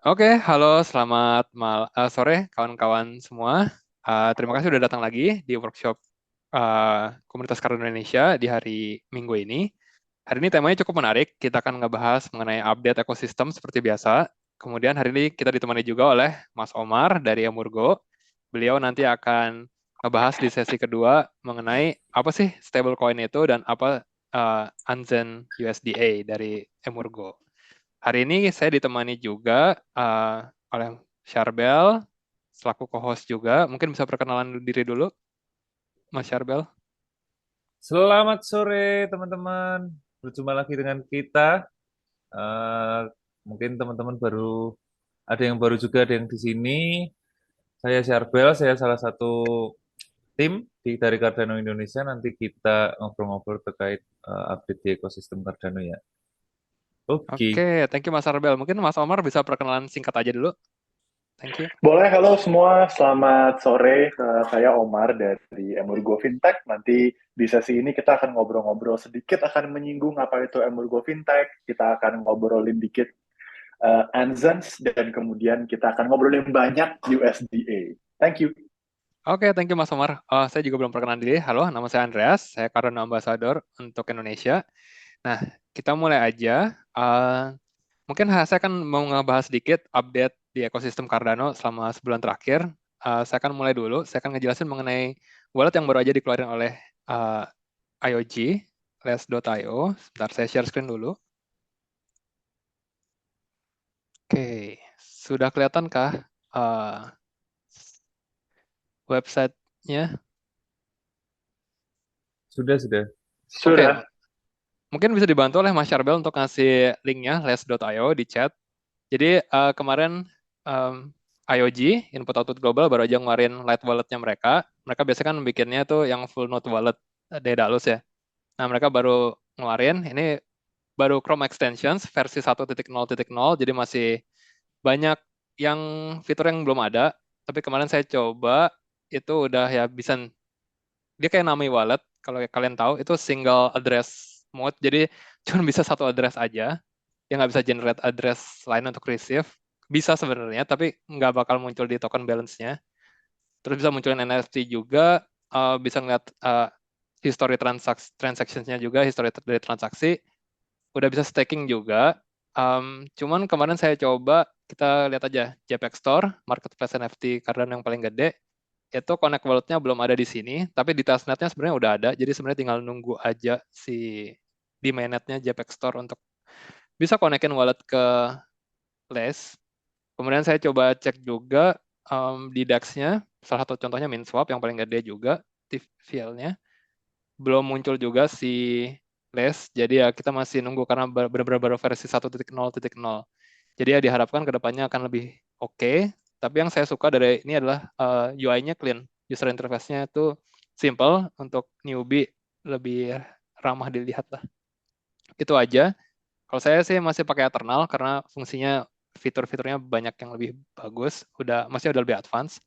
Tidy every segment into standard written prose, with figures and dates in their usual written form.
Oke, halo, selamat sore kawan-kawan semua. Terima kasih sudah datang lagi di workshop Komunitas Cardano Indonesia di hari Minggu ini. Hari ini temanya cukup menarik. Kita akan ngebahas mengenai update ekosistem seperti biasa. Kemudian hari ini kita ditemani juga oleh Mas Omar dari Emurgo. Beliau nanti akan ngebahas di sesi kedua mengenai apa sih stablecoin itu dan apa Anzen USDA dari Emurgo. Hari ini saya ditemani juga oleh Syarbel, selaku co-host juga. Mungkin bisa perkenalan diri dulu, Mas Syarbel. Selamat sore teman-teman, berjumpa lagi dengan kita. Eh, Mungkin teman-teman baru ada yang baru juga ada yang di sini. Saya Syarbel, saya salah satu tim dari Cardano Indonesia. Nanti kita ngobrol-ngobrol terkait update di ekosistem Cardano ya. Oke, Oke, thank you Mas Syarbel. Mungkin Mas Omar bisa perkenalan singkat aja dulu. Thank you. Boleh, halo semua. Selamat sore. Saya Omar dari Emurgo Fintech. Nanti di sesi ini kita akan ngobrol-ngobrol sedikit, akan menyinggung apa itu Emurgo Fintech. Kita akan ngobrolin dikit Anzens, dan kemudian kita akan ngobrolin banyak USDA. Thank you. Oke, thank you Mas Omar. Saya juga belum perkenalan diri. Halo, nama saya Andreas. Saya Cardano Ambassador untuk Indonesia. Nah, kita mulai aja. Mungkin saya akan mau ngebahas sedikit update di ekosistem Cardano selama sebulan terakhir. Saya akan mulai dulu. Saya akan ngejelasin mengenai wallet yang baru aja dikeluarin oleh uh, IOG, Less.io. Sebentar, saya share screen dulu. Oke, sudah kelihatankah websitenya? sudah. Oke, Sudah. mungkin bisa dibantu oleh Mas Charbel untuk ngasih linknya Less.io di chat. Jadi kemarin IOG, Input Output Global, baru aja ngeluarin light walletnya mereka. Mereka biasanya kan bikinnya tuh yang full node wallet Daedalus ya. Nah, mereka baru ngeluarin, ini baru Chrome Extensions versi 1.0.0, jadi masih banyak yang fitur yang belum ada. Tapi kemarin saya coba, itu udah ya bisa, dia kayak namanya wallet, kalau kalian tahu, itu single address mode, jadi cuma bisa satu address aja, dia nggak bisa generate address lain untuk receive. Bisa sebenarnya, tapi nggak bakal muncul di token balance-nya. Terus bisa munculin NFT juga, bisa ngeliat history transactions-nya juga, history dari transaksi. Udah bisa staking juga. Cuman kemarin saya coba, kita lihat aja, JPEG Store, marketplace NFT Cardano yang paling gede, itu connect wallet-nya belum ada di sini, tapi di testnet-nya sebenarnya udah ada, jadi sebenarnya tinggal nunggu aja di mainnet-nya JPEG Store untuk bisa konekin wallet ke Les. Kemudian saya coba cek juga di DAX-nya, salah satu contohnya MinSwap yang paling gede juga, TVL-nya. Belum muncul juga si Les, jadi ya kita masih nunggu karena benar-benar baru versi 1.0.0. Jadi ya diharapkan ke depannya akan lebih oke. Tapi yang saya suka dari ini adalah UI-nya clean, user interface-nya itu simple, untuk newbie lebih ramah dilihat lah. Itu aja. Kalau saya sih masih pakai Eternal karena fungsinya, fitur-fiturnya banyak yang lebih bagus, masih udah lebih advance.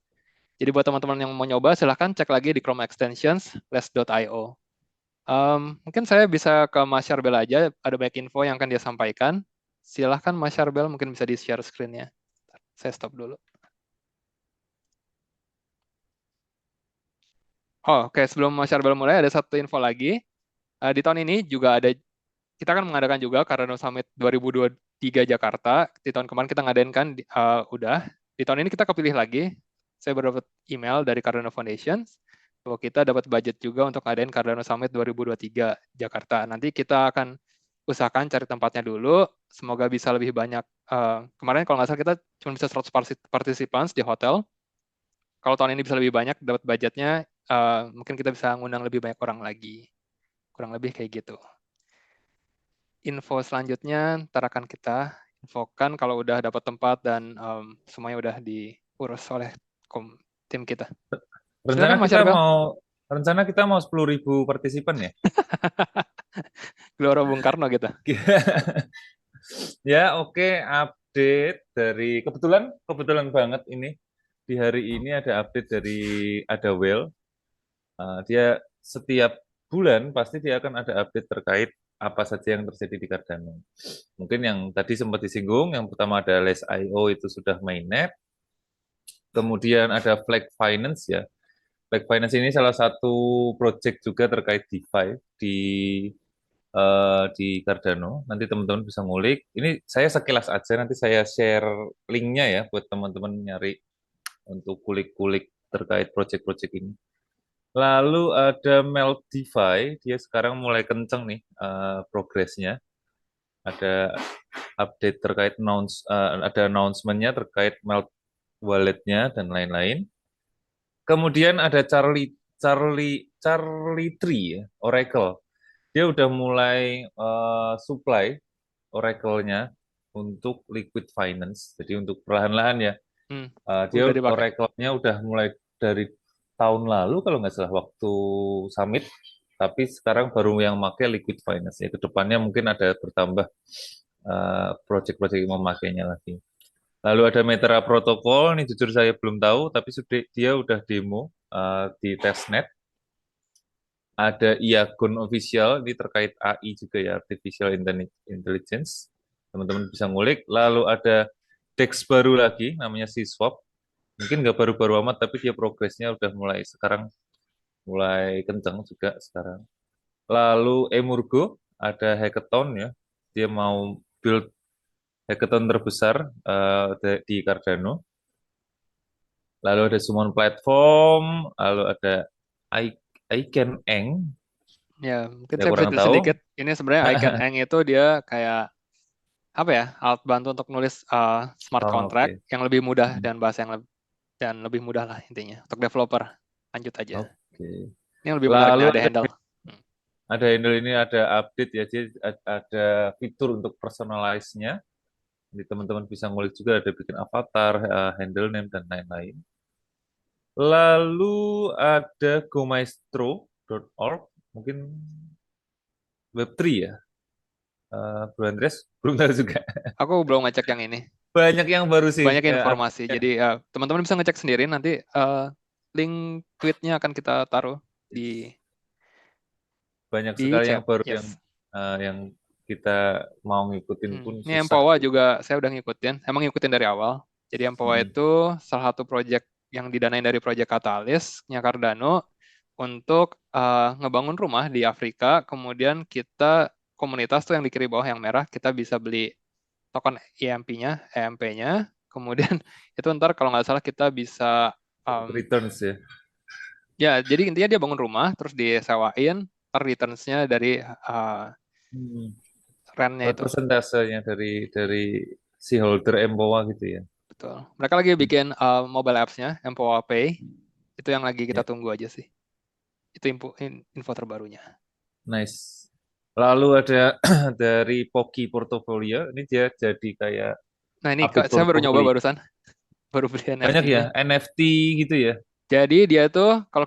Jadi buat teman-teman yang mau nyoba, silahkan cek lagi di Chrome Extensions, less.io. Mungkin saya bisa ke Mas Syarbel aja, ada banyak info yang akan dia sampaikan. Silahkan Mas Syarbel, mungkin bisa di-share screen-nya. Saya stop dulu. Oh, oke. Sebelum Mas Syarbel mulai, ada satu info lagi. Di tahun ini juga kita akan mengadakan juga Cardano Summit 2023 Jakarta. Di tahun kemarin kita ngadain kan, udah. Di tahun ini kita kepilih lagi. Saya baru dapat email dari Cardano Foundation bahwa kita dapat budget juga untuk ngadain Cardano Summit 2023 Jakarta. Nanti kita akan usahakan cari tempatnya dulu. Semoga bisa lebih banyak. Kemarin kalau nggak salah kita cuma bisa 100 participants di hotel. Kalau tahun ini bisa lebih banyak dapat budgetnya, mungkin kita bisa ngundang lebih banyak orang lagi. Kurang lebih kayak gitu. Info selanjutnya ntar akan kita infokan kalau udah dapat tempat dan semuanya udah diurus oleh tim kita. Rencana Silakan Mas kita Syarbel. mau rencana kita mau 10.000 partisipan ya. Gelora Bung Karno gitu. Ya, oke, update dari kebetulan banget ini di hari ini ada update dari ada Well. Dia setiap bulan pasti dia akan ada update terkait apa saja yang terjadi di Cardano. Mungkin yang tadi sempat disinggung, yang pertama ada Lace.io itu sudah mainnet, kemudian ada Flag Finance ya. Flag Finance ini salah satu project juga terkait DeFi di Cardano. Nanti teman-teman bisa ngulik. Ini saya sekilas aja, nanti saya share linknya ya buat teman-teman nyari untuk kulik-kulik terkait project-project ini. Lalu ada Melt DeFi, dia sekarang mulai kenceng nih progresnya. Ada update terkait ada announcement-nya terkait Melt wallet-nya dan lain-lain. Kemudian ada Charlie Tree ya, Oracle. Dia udah mulai supply Oracle-nya untuk liquid finance. Jadi untuk perlahan-lahan ya. Dia Udah dipakai. Oracle-nya udah mulai dari tahun lalu kalau nggak salah waktu summit. Tapi sekarang baru yang pakai liquid finance. Ya, kedepannya mungkin ada bertambah project-project yang memakainya lagi. Lalu ada Metera Protocol, ini jujur saya belum tahu, tapi dia udah demo di testnet. Ada Iagon Official, ini terkait AI juga ya, Artificial Intelligence. Teman-teman bisa ngulik. Lalu ada DEX baru lagi, namanya Swap. Mungkin nggak baru-baru amat, tapi dia progresnya udah mulai kencang juga sekarang. Lalu Emurgo, ada hackathon ya. Dia mau build hackathon terbesar di Cardano. Lalu ada Summon Platform, lalu ada Iken Eng, Ya, mungkin saya saya bisa kurang jelasin tahu. sedikit. Ini sebenarnya Icon Eng itu dia kayak apa ya? Alat bantu untuk nulis smart Oh, contract oke. yang lebih mudah Hmm, dan bahasa yang lebih mudah lah intinya untuk developer. Lanjut aja. oke. Ini yang lebih menarik Lalu nih, ada handle. Hmm. ada handle ini ada update ya, jadi ada fitur untuk personalize-nya. Jadi teman-teman bisa ngulik juga, ada bikin avatar, handle name dan lain-lain. Lalu ada gomaestro.org, mungkin Web3 ya. Bro Andres, belum tahu juga. Aku belum ngecek yang ini. Banyak yang baru sih. Banyak informasi. Update-nya. Jadi teman-teman bisa ngecek sendiri nanti link tweetnya akan kita taruh di Banyak di sekali yang chat. baru Yes. yang kita mau ngikutin pun Ini susah. Empowa juga saya udah ngikutin. Emang ngikutin dari awal. Jadi Empowa Hmm. itu salah satu project yang didanain dari project Catalyst-nya Cardano untuk ngebangun rumah di Afrika. Kemudian kita komunitas tuh yang di kiri bawah yang merah kita bisa beli token EMP-nya. Kemudian itu ntar kalau nggak salah kita bisa Returns ya. ya, jadi intinya dia bangun rumah, terus disewain, ntar returns-nya dari Hmm. rent-nya Buat itu. persentasenya dari si holder Empowa gitu ya. Betul. Mereka lagi Hmm. bikin mobile apps-nya, Empowa Pay. Itu yang lagi kita Ya, tunggu aja sih. Itu info terbarunya. nice. Lalu ada dari Poki Portfolio, ini dia jadi kayak Nah ini update saya baru nyoba portfolio. barusan, baru beli Banyak ya, NFT-nya. NFT gitu ya. Jadi dia tuh, kalau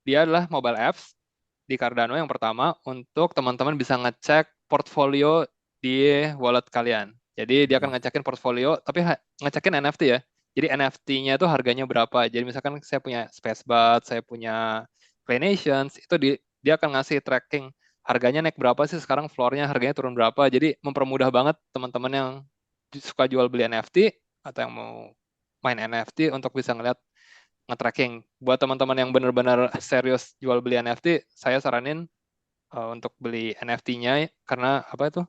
dia adalah mobile apps di Cardano yang pertama untuk teman-teman bisa ngecek portfolio di wallet kalian. Jadi dia akan ngecekin portfolio, tapi ngecekin NFT ya. Jadi NFT-nya itu harganya berapa. Jadi misalkan saya punya Spacebot, saya punya Play Nations, itu dia akan ngasih tracking harganya naik berapa sih sekarang, floor-nya harganya turun berapa. Jadi mempermudah banget teman-teman yang suka jual beli NFT atau yang mau main NFT untuk bisa ngeliat nge-tracking. Buat teman-teman yang benar-benar serius jual beli NFT, saya saranin untuk beli NFT-nya karena apa itu?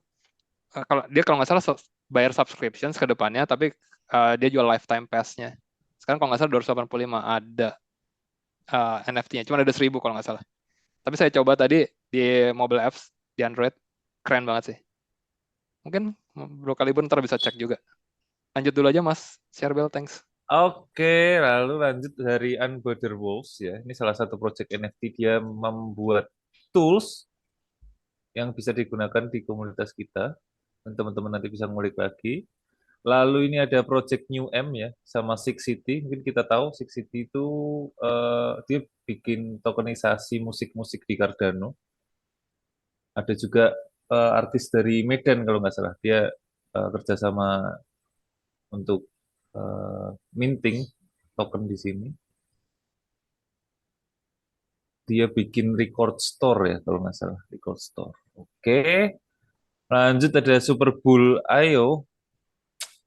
Kalau nggak salah bayar subscription ke depannya, tapi dia jual lifetime pass-nya. Sekarang kalau nggak salah 285 ada NFT-nya, cuma ada 1.000 kalau nggak salah. Tapi saya coba tadi di mobile apps di Android, keren banget sih. Mungkin Bro Kalibun ntar bisa cek juga. Lanjut dulu aja Mas Sherbel, thanks. Oke, lalu lanjut dari Unbother Wolves ya. Ini salah satu project NFT, dia membuat tools yang bisa digunakan di komunitas kita. Dan teman-teman nanti bisa ngulik lagi. Lalu ini ada project New M ya, sama Six City. Mungkin kita tahu Six City itu dia bikin tokenisasi musik-musik di Cardano. Ada juga artis dari Medan kalau nggak salah. Dia kerjasama untuk minting token di sini. Dia bikin record store ya kalau nggak salah, record store. Oke, lanjut ada Super Bowl IO.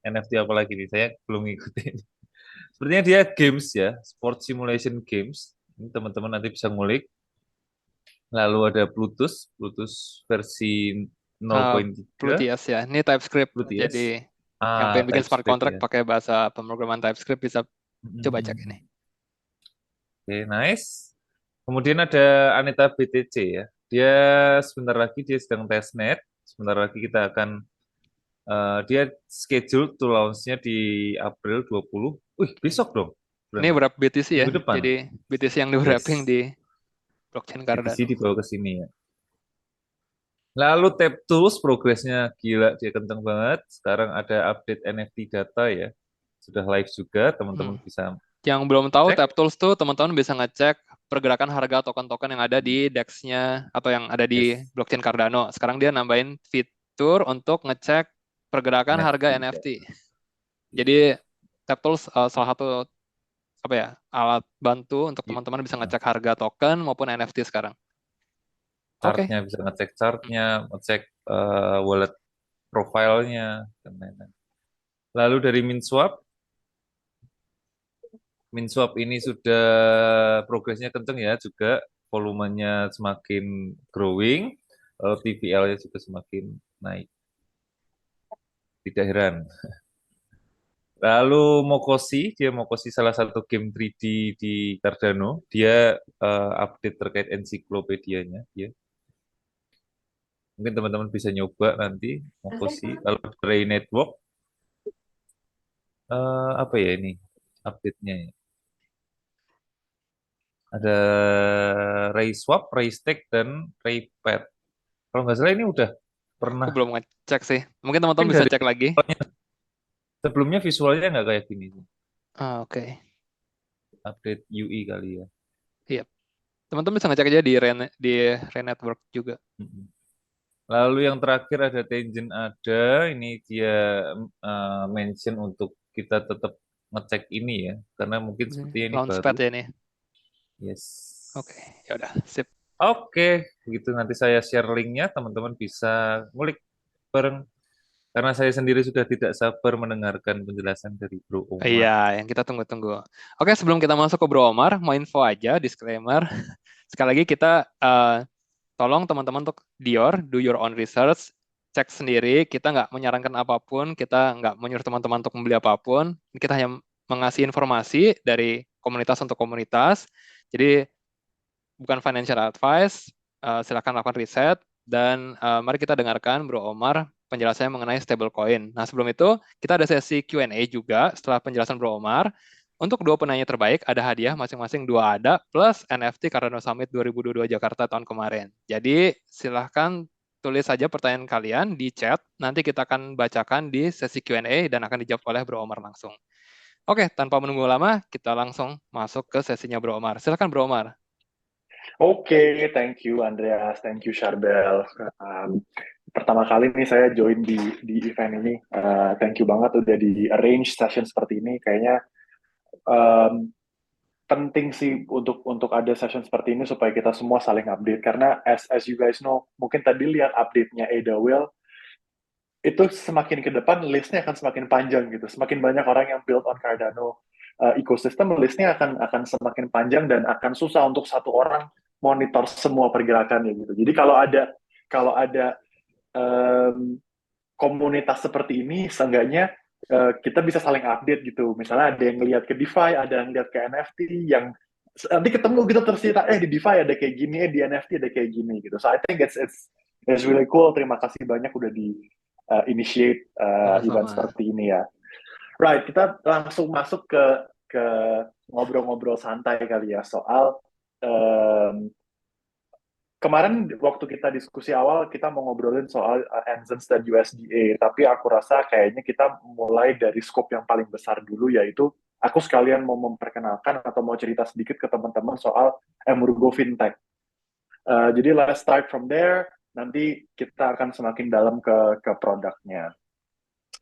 NFT apa lagi nih? Saya belum ngikutin. Sepertinya dia games ya, sport simulation games. Ini teman-teman nanti bisa ngulik. Lalu ada Bluetooth, Bluetooth versi Eh, 0.3, Plutus ya. Ini TypeScript. Bluetooth. Jadi yang pengen bikin smart TypeScript contract ya. pakai bahasa pemrograman TypeScript bisa coba cek ini. Mhm. Oke, nice. Kemudian ada Anita BTC ya. Dia sebentar lagi dia sedang testnet. Sebentar lagi kita akan dia schedule to launch-nya di April 20. Wih, besok dong. Ini Berarti wrap BTC ya. minggu depan. Jadi BTC yang di wrapping Yes. di blockchain BTC Cardano. dibawa ke sini ya. Lalu Tap Tools progresnya gila, dia kenceng banget. Sekarang ada update NFT data ya. Sudah live juga, teman-teman Hmm. bisa Yang belum tahu, cek. TapTools tuh teman-teman bisa ngecek pergerakan harga token-token yang ada di DEX-nya atau yang ada di Yes, blockchain Cardano. Sekarang dia nambahin fitur untuk ngecek pergerakan harga NFT NFT. data. Jadi TapTools salah satu apa ya alat bantu untuk Yuk. teman-teman bisa Nah, ngecek harga token maupun NFT sekarang. Oke. chartnya bisa ngecek chartnya, ngecek wallet profilnya, dan lain-lain. Lalu dari MinSwap ini sudah progresnya kenceng ya juga, volumenya semakin growing, lalu TVL-nya juga semakin naik. Tidak heran. Lalu Mokosi salah satu game 3D di Cardano, dia update terkait ensiklopedianya, ya. Mungkin teman-teman bisa nyoba nanti Mokosi. Lalu Ray Network, apa ya ini update-nya ya? Ada RaySwap, RayStack, dan RayPad. Kalau nggak salah ini udah Aku pernah, belum ngecek sih. Mungkin teman-teman mungkin bisa dari cek lagi. sebelumnya visualnya nggak kayak gini sih. Oke. Update UI kali ya. Iya. Teman-teman bisa ngecek aja di Ren Network juga. Mm-mm. Lalu yang terakhir ada Tengen ada, ini dia mention untuk kita tetap ngecek ini ya, karena mungkin sepertinya ini baru. Launchpad ya ini. Yes. Oke, ya udah, sip. Oke, begitu nanti saya share linknya, teman-teman bisa ngulik bareng. Karena saya sendiri sudah tidak sabar mendengarkan penjelasan dari Bro Iya, Omar. yang kita tunggu-tunggu. Oke, sebelum kita masuk ke Bro Omar, mau info aja, disclaimer. Sekali lagi kita tolong teman-teman untuk do your own research, cek sendiri. Kita nggak menyarankan apapun, kita nggak menyuruh teman-teman untuk membeli apapun. Kita hanya mengasih informasi dari komunitas untuk komunitas. Jadi bukan financial advice. Silakan lakukan riset dan mari kita dengarkan Bro Omar penjelasannya mengenai stablecoin. Nah, sebelum itu kita ada sesi Q&A juga setelah penjelasan Bro Omar. Untuk dua penanya terbaik ada hadiah masing-masing dua ada plus NFT Cardano Summit 2022 Jakarta tahun kemarin. Jadi silahkan tulis saja pertanyaan kalian di chat. Nanti kita akan bacakan di sesi Q&A dan akan dijawab oleh Bro Omar langsung. Oke, tanpa menunggu lama, kita langsung masuk ke sesinya Bro Omar. Silahkan Bro Omar. Oke, thank you Andreas, thank you Charbel. Pertama kali nih saya join di event ini. Thank you banget udah di arrange session seperti ini. Kayaknya um, penting sih untuk ada session seperti ini supaya kita semua saling update. Karena as you guys know, mungkin tadi lihat update-nya Ada Will, itu semakin ke depan listnya akan semakin panjang gitu. Semakin banyak orang yang build on Cardano ecosystem, listnya akan semakin panjang dan akan susah untuk satu orang monitor semua pergerakannya gitu. Jadi kalau ada komunitas seperti ini, seenggaknya kita bisa saling update gitu. Misalnya ada yang lihat ke DeFi, ada yang lihat ke NFT, yang nanti ketemu gitu terus cerita, di DeFi ada kayak gini, di NFT ada kayak gini gitu. So I think it's really cool. Terima kasih banyak udah di initiate event Sama-sama. seperti ini ya. Right, kita langsung masuk ke ngobrol-ngobrol santai kali ya soal kemarin waktu kita diskusi awal kita mau ngobrolin soal Anzens dan USDA, tapi aku rasa kayaknya kita mulai dari scope yang paling besar dulu, yaitu aku sekalian mau memperkenalkan atau mau cerita sedikit ke teman-teman soal Emurgo Fintech. Jadi let's start from there, nanti kita akan semakin dalam ke produknya.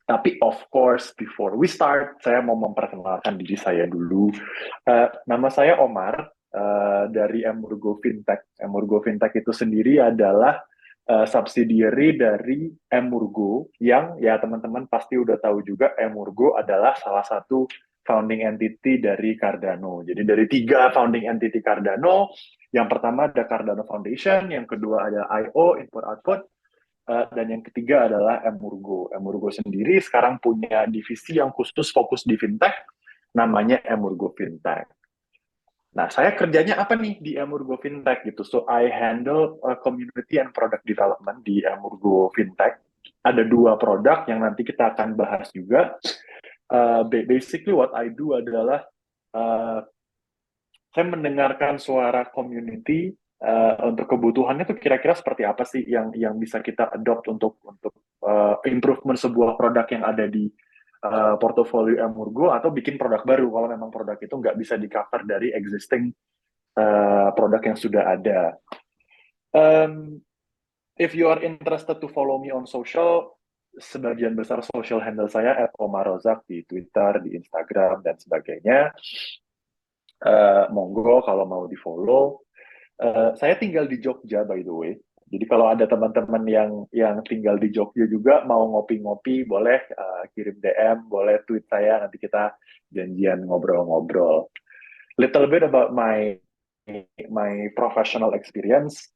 Tapi of course, before we start, saya mau memperkenalkan diri saya dulu. Nama saya Omar, dari Emurgo Fintech. Emurgo Fintech itu sendiri adalah subsidiary dari Emurgo yang ya teman-teman pasti udah tahu juga Emurgo adalah salah satu founding entity dari Cardano. Jadi dari 3 founding entity Cardano, yang pertama ada Cardano Foundation, yang kedua ada IO, Input Output, dan yang ketiga adalah Emurgo. Emurgo sendiri sekarang punya divisi yang khusus fokus di fintech, namanya Emurgo Fintech. Nah, saya kerjanya apa nih di Emurgo Fintech gitu. So, I handle community and product development di Emurgo Fintech. Ada 2 produk yang nanti kita akan bahas juga. Basically what I do adalah uh, saya mendengarkan suara community untuk kebutuhannya tuh kira-kira seperti apa sih yang bisa kita adopt untuk improvement sebuah produk yang ada di portofolio Emurgo, atau bikin produk baru kalau memang produk itu nggak bisa di-cover dari existing produk yang sudah ada. If you are interested to follow me on social, sebagian besar social handle saya @omarozak di Twitter, di Instagram, dan sebagainya. Monggo kalau mau di-follow. Saya tinggal di Jogja, by the way. Jadi kalau ada teman-teman yang tinggal di Jogja juga mau ngopi-ngopi, boleh kirim DM, boleh tweet saya, nanti kita janjian ngobrol-ngobrol. Little bit about my professional experience.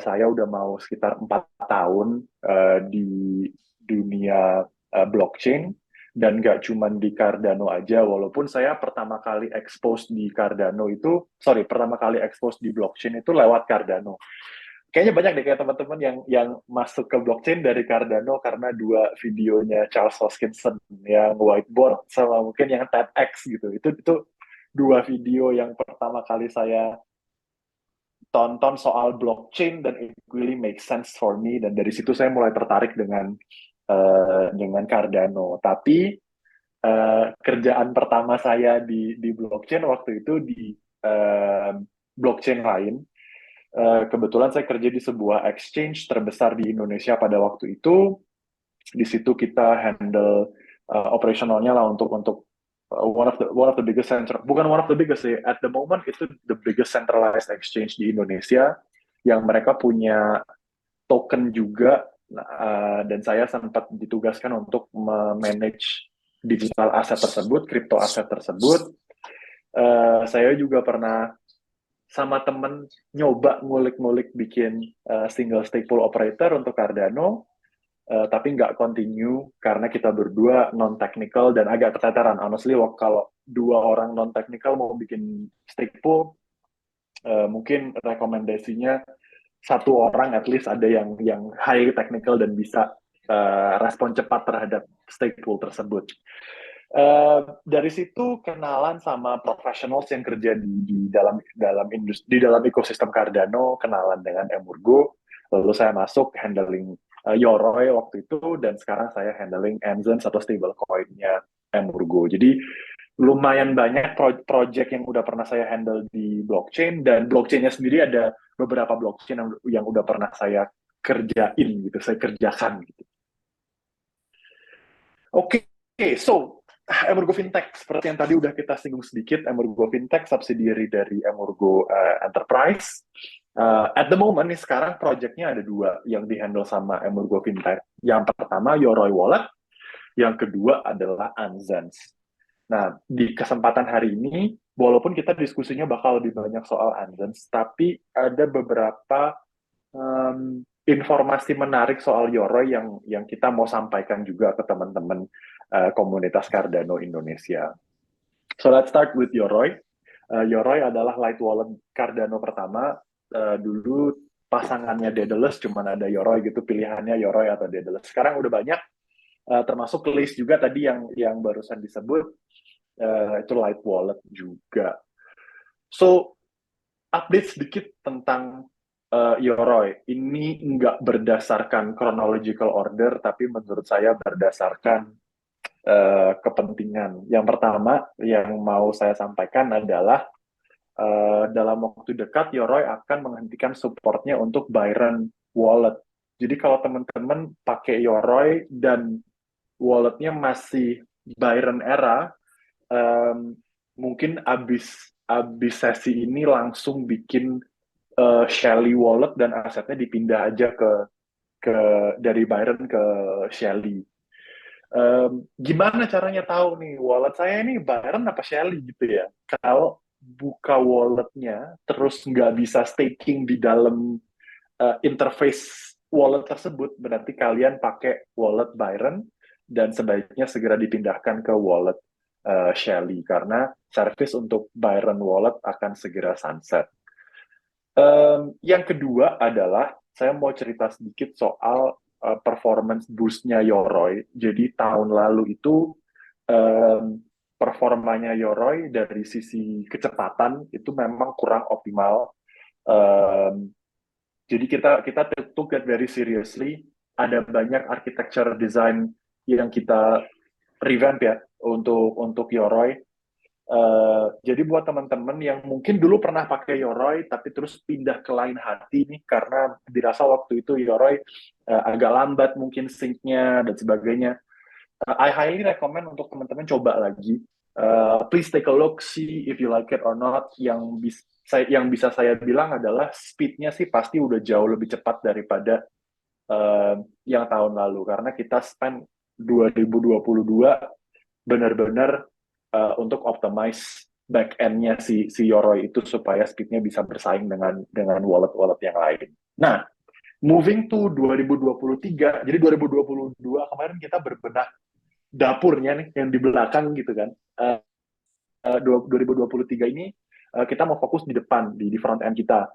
Saya udah mau sekitar 4 tahun di dunia blockchain, dan nggak cuma di Cardano aja, walaupun saya pertama kali expose di blockchain itu lewat Cardano. Kayaknya banyak deh kayak teman-teman yang masuk ke blockchain dari Cardano karena 2 videonya Charles Hoskinson yang whiteboard sama mungkin yang TEDx gitu. Itu 2 video yang pertama kali saya tonton soal blockchain, dan it really makes sense for me, dan dari situ saya mulai tertarik dengan Cardano. Tapi kerjaan pertama saya di blockchain waktu itu di blockchain lain. Kebetulan saya kerja di sebuah exchange terbesar di Indonesia pada waktu itu. Di situ kita handle operasionalnya lah untuk one of the biggest bukan one of the biggest sih, at the moment itu the biggest centralized exchange di Indonesia, yang mereka punya token juga, dan saya sempat ditugaskan untuk manage digital aset tersebut, crypto aset tersebut. Saya juga pernah sama temen nyoba ngulik-ngulik bikin single stake pool operator untuk Cardano, tapi nggak continue karena kita berdua non-technical dan agak keteteran. Honestly, kalau 2 orang non-technical mau bikin stake pool, mungkin rekomendasinya 1 orang at least ada yang high technical dan bisa respon cepat terhadap stake pool tersebut. Dari situ kenalan sama professionals yang kerja di dalam ekosistem Cardano, kenalan dengan Emurgo, lalu saya masuk handling Yoroi waktu itu, dan sekarang saya handling Anzens atau stablecoin-nya Emurgo. Jadi lumayan banyak project yang udah pernah saya handle di blockchain, dan blockchain-nya sendiri ada beberapa blockchain yang udah pernah saya kerjain gitu, saya kerjakan gitu. Oke, so Emurgo Fintech, seperti yang tadi udah kita singgung sedikit, Emurgo Fintech subsidiary dari Emurgo Enterprise. At the moment nih sekarang projectnya ada 2 yang dihandle sama Emurgo Fintech. Yang pertama Yoroi Wallet, yang kedua adalah Anzens. Nah, di kesempatan hari ini, walaupun kita diskusinya bakal lebih banyak soal Anzens, tapi ada beberapa informasi menarik soal Yoroi yang kita mau sampaikan juga ke teman-teman komunitas Cardano Indonesia. So let's start with Yoroi. Yoroi adalah light wallet Cardano pertama. Dulu pasangannya Daedalus, cuman ada Yoroi gitu, pilihannya Yoroi atau Daedalus. Sekarang udah banyak, termasuk list juga tadi yang barusan disebut, itu light wallet juga. So, update sedikit tentang Yoroi. Ini nggak berdasarkan chronological order, tapi menurut saya berdasarkan kepentingan. Yang pertama yang mau saya sampaikan adalah dalam waktu dekat Yoroi akan menghentikan supportnya untuk Byron Wallet. Jadi kalau teman-teman pakai Yoroi dan walletnya masih Byron era, mungkin abis sesi ini langsung bikin Shelly Wallet dan asetnya dipindah aja ke dari Byron ke Shelly. Gimana caranya tahu nih wallet saya ini Byron apa Shelly gitu ya? Kalau buka walletnya terus nggak bisa staking di dalam interface wallet tersebut, berarti kalian pakai wallet Byron dan sebaiknya segera dipindahkan ke wallet Shelly karena service untuk Byron wallet akan segera sunset. Yang kedua adalah saya mau cerita sedikit soal performance boost-nya Yoroi. Jadi tahun lalu itu performanya Yoroi dari sisi kecepatan itu memang kurang optimal. Jadi kita took it very seriously. Ada banyak architecture design yang kita revamp ya untuk Yoroi. Jadi buat teman-teman yang mungkin dulu pernah pakai Yoroi tapi terus pindah ke lain hati nih karena dirasa waktu itu Yoroi agak lambat mungkin sync-nya dan sebagainya. I highly recommend untuk teman-teman coba lagi. Please take a look, see if you like it or not. Yang bisa saya bilang adalah speed-nya sih pasti udah jauh lebih cepat daripada yang tahun lalu karena kita spend 2022 benar-benar untuk optimize back end-nya si Yoroi itu supaya speed-nya bisa bersaing dengan wallet-wallet yang lain. Nah, moving to 2023, jadi 2022 kemarin kita berbenah dapurnya nih yang di belakang gitu kan. 2023 ini kita mau fokus di depan, di front end kita.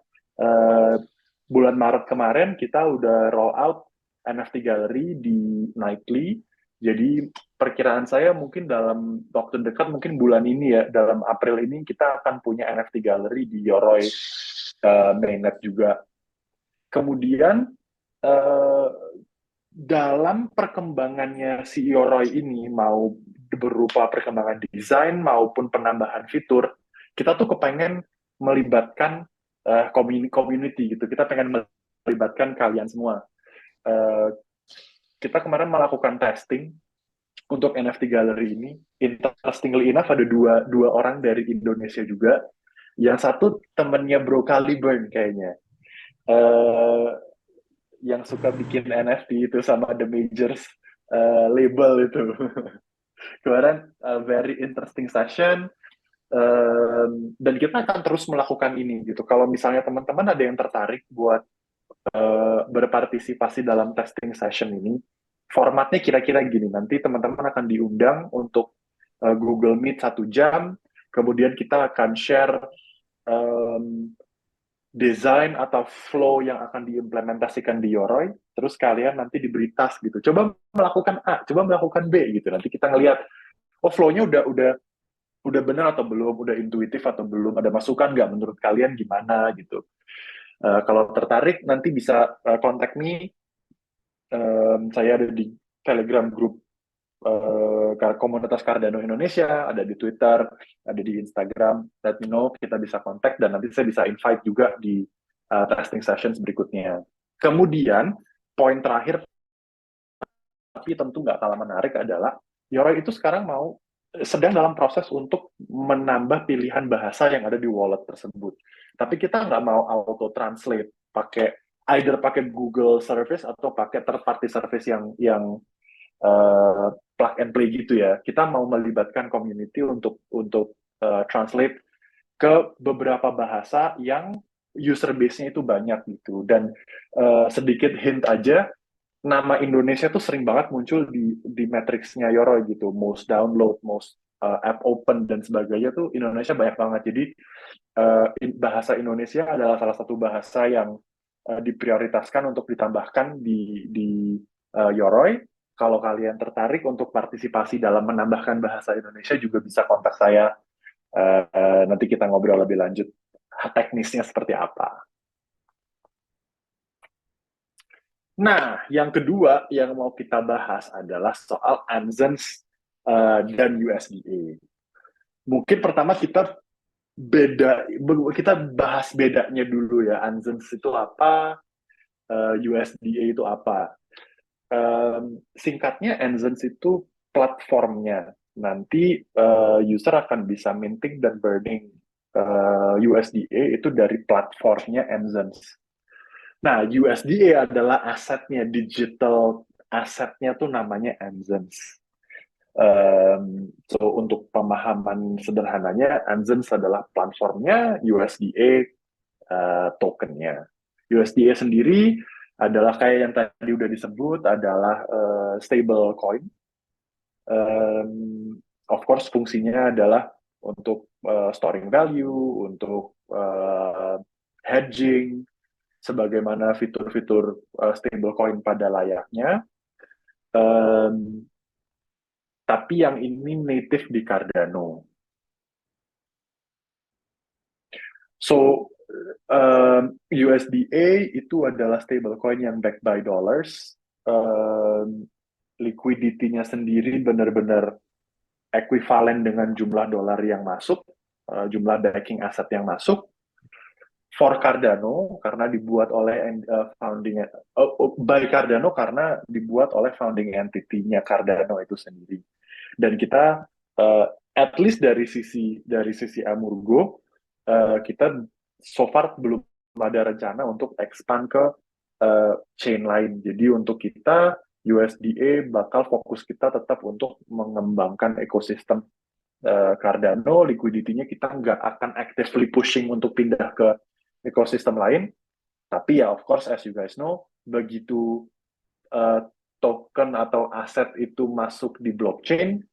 Bulan Maret kemarin kita udah roll out NFT Gallery di Nightly. Jadi perkiraan saya mungkin dalam waktu dekat, mungkin bulan ini ya, dalam April ini kita akan punya NFT Gallery di Yoroi mainnet juga. Kemudian dalam perkembangannya si Yoroi ini, mau berupa perkembangan desain maupun penambahan fitur, kita tuh kepengen melibatkan community gitu. Kita pengen melibatkan kalian semua. Kita kemarin melakukan testing untuk NFT Gallery ini. Interestingly enough, ada dua orang dari Indonesia juga. Yang satu temennya Bro Caliburn kayaknya. Yang suka bikin NFT itu sama The Majors label itu. Kemarin very interesting session. Dan kita akan terus melakukan ini gitu. Kalau misalnya teman-teman ada yang tertarik buat berpartisipasi dalam testing session ini, formatnya kira-kira gini. Nanti teman-teman akan diundang untuk Google Meet 1 jam, kemudian kita akan share desain atau flow yang akan diimplementasikan di Yoroi, terus kalian nanti diberi task gitu. Coba melakukan A, coba melakukan B gitu. Nanti kita ngelihat, oh flow-nya udah benar atau belum, udah intuitif atau belum, ada masukan nggak menurut kalian gimana gitu. Kalau tertarik nanti bisa contact me. Saya ada di Telegram group komunitas Cardano Indonesia, ada di Twitter, ada di Instagram. Let me know, kita bisa kontak dan nanti saya bisa invite juga di testing sessions berikutnya. Kemudian poin terakhir, tapi tentu nggak kalah menarik adalah Yoroi itu sekarang sedang dalam proses untuk menambah pilihan bahasa yang ada di wallet tersebut. Tapi kita nggak mau auto translate, either pakai Google service atau pakai third party service yang plug and play gitu ya. Kita mau melibatkan community untuk translate ke beberapa bahasa yang user base-nya itu banyak gitu. Dan sedikit hint aja, nama Indonesia tuh sering banget muncul di matriksnya Yoroi gitu, most download, most app open dan sebagainya tuh Indonesia banyak banget. Jadi bahasa Indonesia adalah salah satu bahasa yang diprioritaskan untuk ditambahkan di Yoroi. Kalau kalian tertarik untuk partisipasi dalam menambahkan bahasa Indonesia juga bisa kontak saya. Nanti kita ngobrol lebih lanjut teknisnya seperti apa. Nah, yang kedua yang mau kita bahas adalah soal Anzens dan USDA. Mungkin pertama kita bahas bedanya dulu ya. Anzens itu apa, USDA itu apa. Singkatnya, Anzens itu platformnya. Nanti user akan bisa minting dan burning USDA itu dari platformnya Anzens. Nah, USDA adalah asetnya, digital asetnya tuh namanya Anzens. So untuk pemahaman sederhananya, Anzens adalah platformnya, USDA tokennya. USDA sendiri adalah kayak yang tadi udah disebut, adalah stable coin. Of course, fungsinya adalah untuk storing value, untuk hedging, sebagaimana fitur-fitur stablecoin pada layaknya. Tapi yang ini native di Cardano. So, USDA itu adalah stablecoin yang backed by dollars. Liquidity-nya sendiri benar-benar ekuivalen dengan jumlah dolar yang masuk, jumlah backing aset yang masuk. For Cardano, karena dibuat oleh by Cardano karena dibuat oleh founding entity-nya Cardano itu sendiri. Dan kita, at least dari sisi Amurgo, kita so far belum ada rencana untuk expand ke chain lain. Jadi untuk kita, USDA bakal fokus kita tetap untuk mengembangkan ekosistem Cardano, liquidity-nya kita nggak akan actively pushing untuk pindah ke ekosistem lain. Tapi ya, of course, as you guys know, begitu token atau aset itu masuk di blockchain,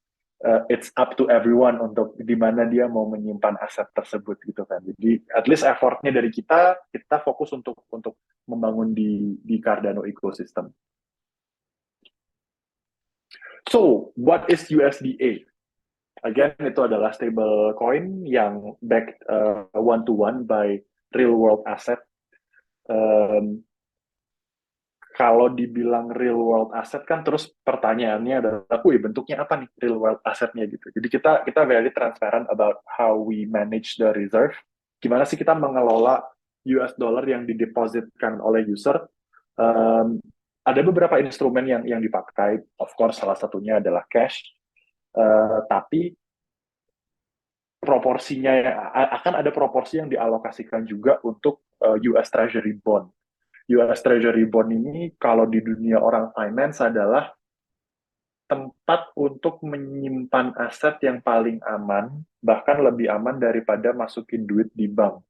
it's up to everyone untuk di mana dia mau menyimpan aset tersebut gitu kan. Jadi at least effortnya dari kita fokus untuk membangun di Cardano ecosystem. So, what is USDA? Again, itu adalah stable coin yang backed one-to-one by real world asset. Kalau dibilang real world asset kan terus pertanyaannya adalah, bentuknya apa nih real world assetnya gitu. Jadi kita very transparent about how we manage the reserve. Gimana sih kita mengelola US dollar yang didepositkan oleh user. Ada beberapa instrumen yang dipakai, of course salah satunya adalah cash. Tapi proporsinya akan ada proporsi yang dialokasikan juga untuk US Treasury Bond. US Treasury Bond ini kalau di dunia orang finance adalah tempat untuk menyimpan aset yang paling aman, bahkan lebih aman daripada masukin duit di bank.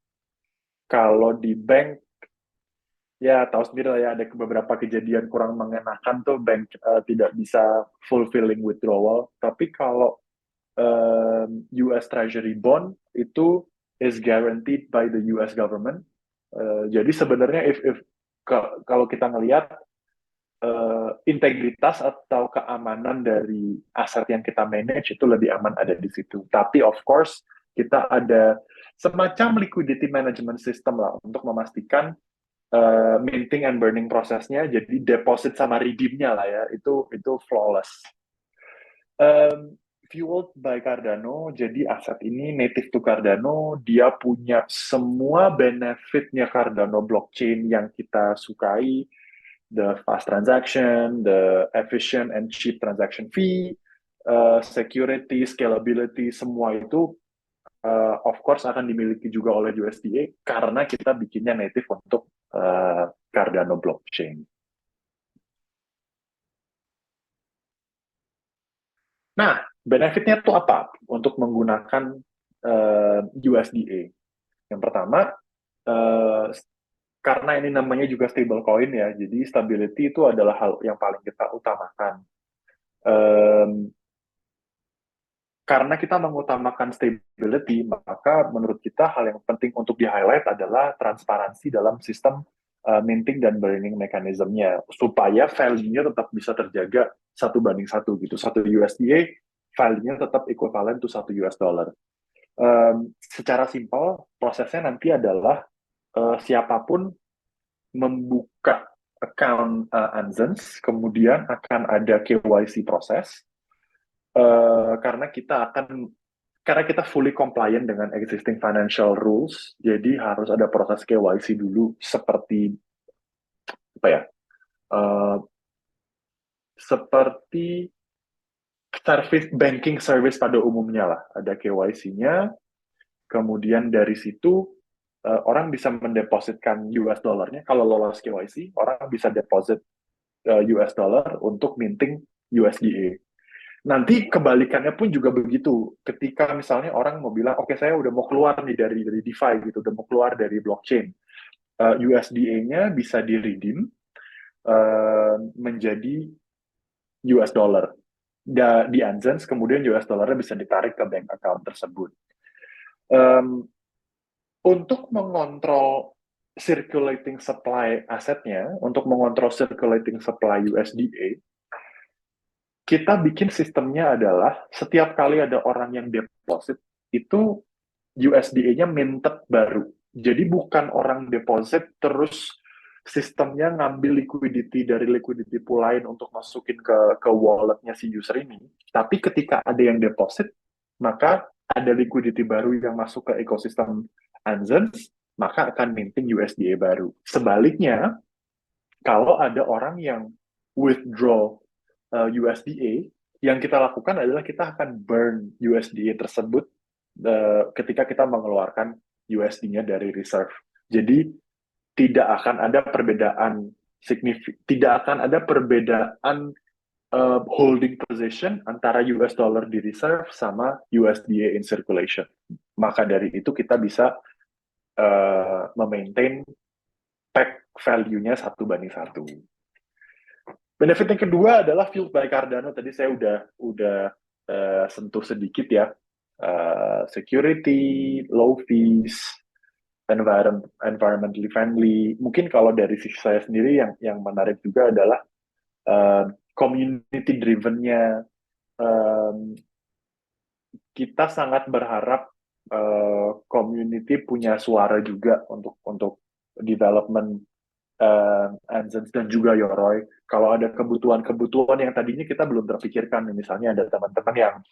Kalau di bank, ya tahu sendiri lah ya, ada beberapa kejadian kurang mengenakan tuh bank tidak bisa fulfilling withdrawal. Tapi kalau US Treasury Bond itu is guaranteed by the US government. Jadi sebenarnya kalau kita ngelihat integritas atau keamanan dari aset yang kita manage itu lebih aman ada di situ. Tapi of course kita ada semacam liquidity management system lah untuk memastikan minting and burning prosesnya, jadi deposit sama redeem-nya lah ya, itu flawless. Fueled by Cardano, jadi aset ini native to Cardano, dia punya semua benefitnya Cardano blockchain yang kita sukai, the fast transaction, the efficient and cheap transaction fee, security, scalability, semua itu of course akan dimiliki juga oleh USDA karena kita bikinnya native untuk Cardano blockchain. Nah, benefitnya itu apa untuk menggunakan USDA? Yang pertama, karena ini namanya juga stablecoin ya, jadi stability itu adalah hal yang paling kita utamakan. Karena kita mengutamakan stability, maka menurut kita hal yang penting untuk di-highlight adalah transparansi dalam sistem minting dan burning mekanismenya, supaya value-nya tetap bisa terjaga 1:1 gitu. 1 USDA, value-nya tetap equivalent to 1 US dollar. Secara simpel, prosesnya nanti adalah siapapun membuka account Anzens, kemudian akan ada KYC proses, karena kita fully compliant dengan existing financial rules, jadi harus ada proses KYC dulu seperti apa ya? Seperti banking service pada umumnya lah, ada KYC-nya. Kemudian dari situ orang bisa mendepositkan US dollarnya. Kalau lolos KYC, orang bisa deposit US dollar untuk minting USDA. Nanti kebalikannya pun juga begitu. Ketika misalnya orang mau bilang, oke, saya udah mau keluar nih dari DeFi gitu, udah mau keluar dari blockchain, USDA-nya bisa di-redeem menjadi US dollar. Di Anzens, kemudian US dollarnya bisa ditarik ke bank account tersebut. Untuk mengontrol circulating supply asetnya, untuk mengontrol circulating supply USDA, kita bikin sistemnya adalah setiap kali ada orang yang deposit, itu USDA-nya minted baru. Jadi bukan orang deposit terus sistemnya ngambil liquidity dari liquidity pool lain untuk masukin ke walletnya si user ini. Tapi ketika ada yang deposit, maka ada liquidity baru yang masuk ke ekosistem Anzens, maka akan minting USDA baru. Sebaliknya, kalau ada orang yang withdraw USDA, yang kita lakukan adalah kita akan burn USDA tersebut ketika kita mengeluarkan USD-nya dari reserve. Jadi tidak akan ada perbedaan tidak akan ada perbedaan holding position antara US dollar di reserve sama USDA in circulation. Maka dari itu kita bisa memaintain peg value-nya 1:1. Benefit yang kedua adalah fueled by Cardano. Tadi saya udah sentuh sedikit ya. Security, low fees, environmentally friendly. Mungkin kalau dari sisi saya sendiri yang menarik juga adalah community driven-nya. Kita sangat berharap community punya suara juga untuk development Anzens dan juga Yoroi. Kalau ada kebutuhan-kebutuhan yang tadinya kita belum terpikirkan, misalnya ada teman-teman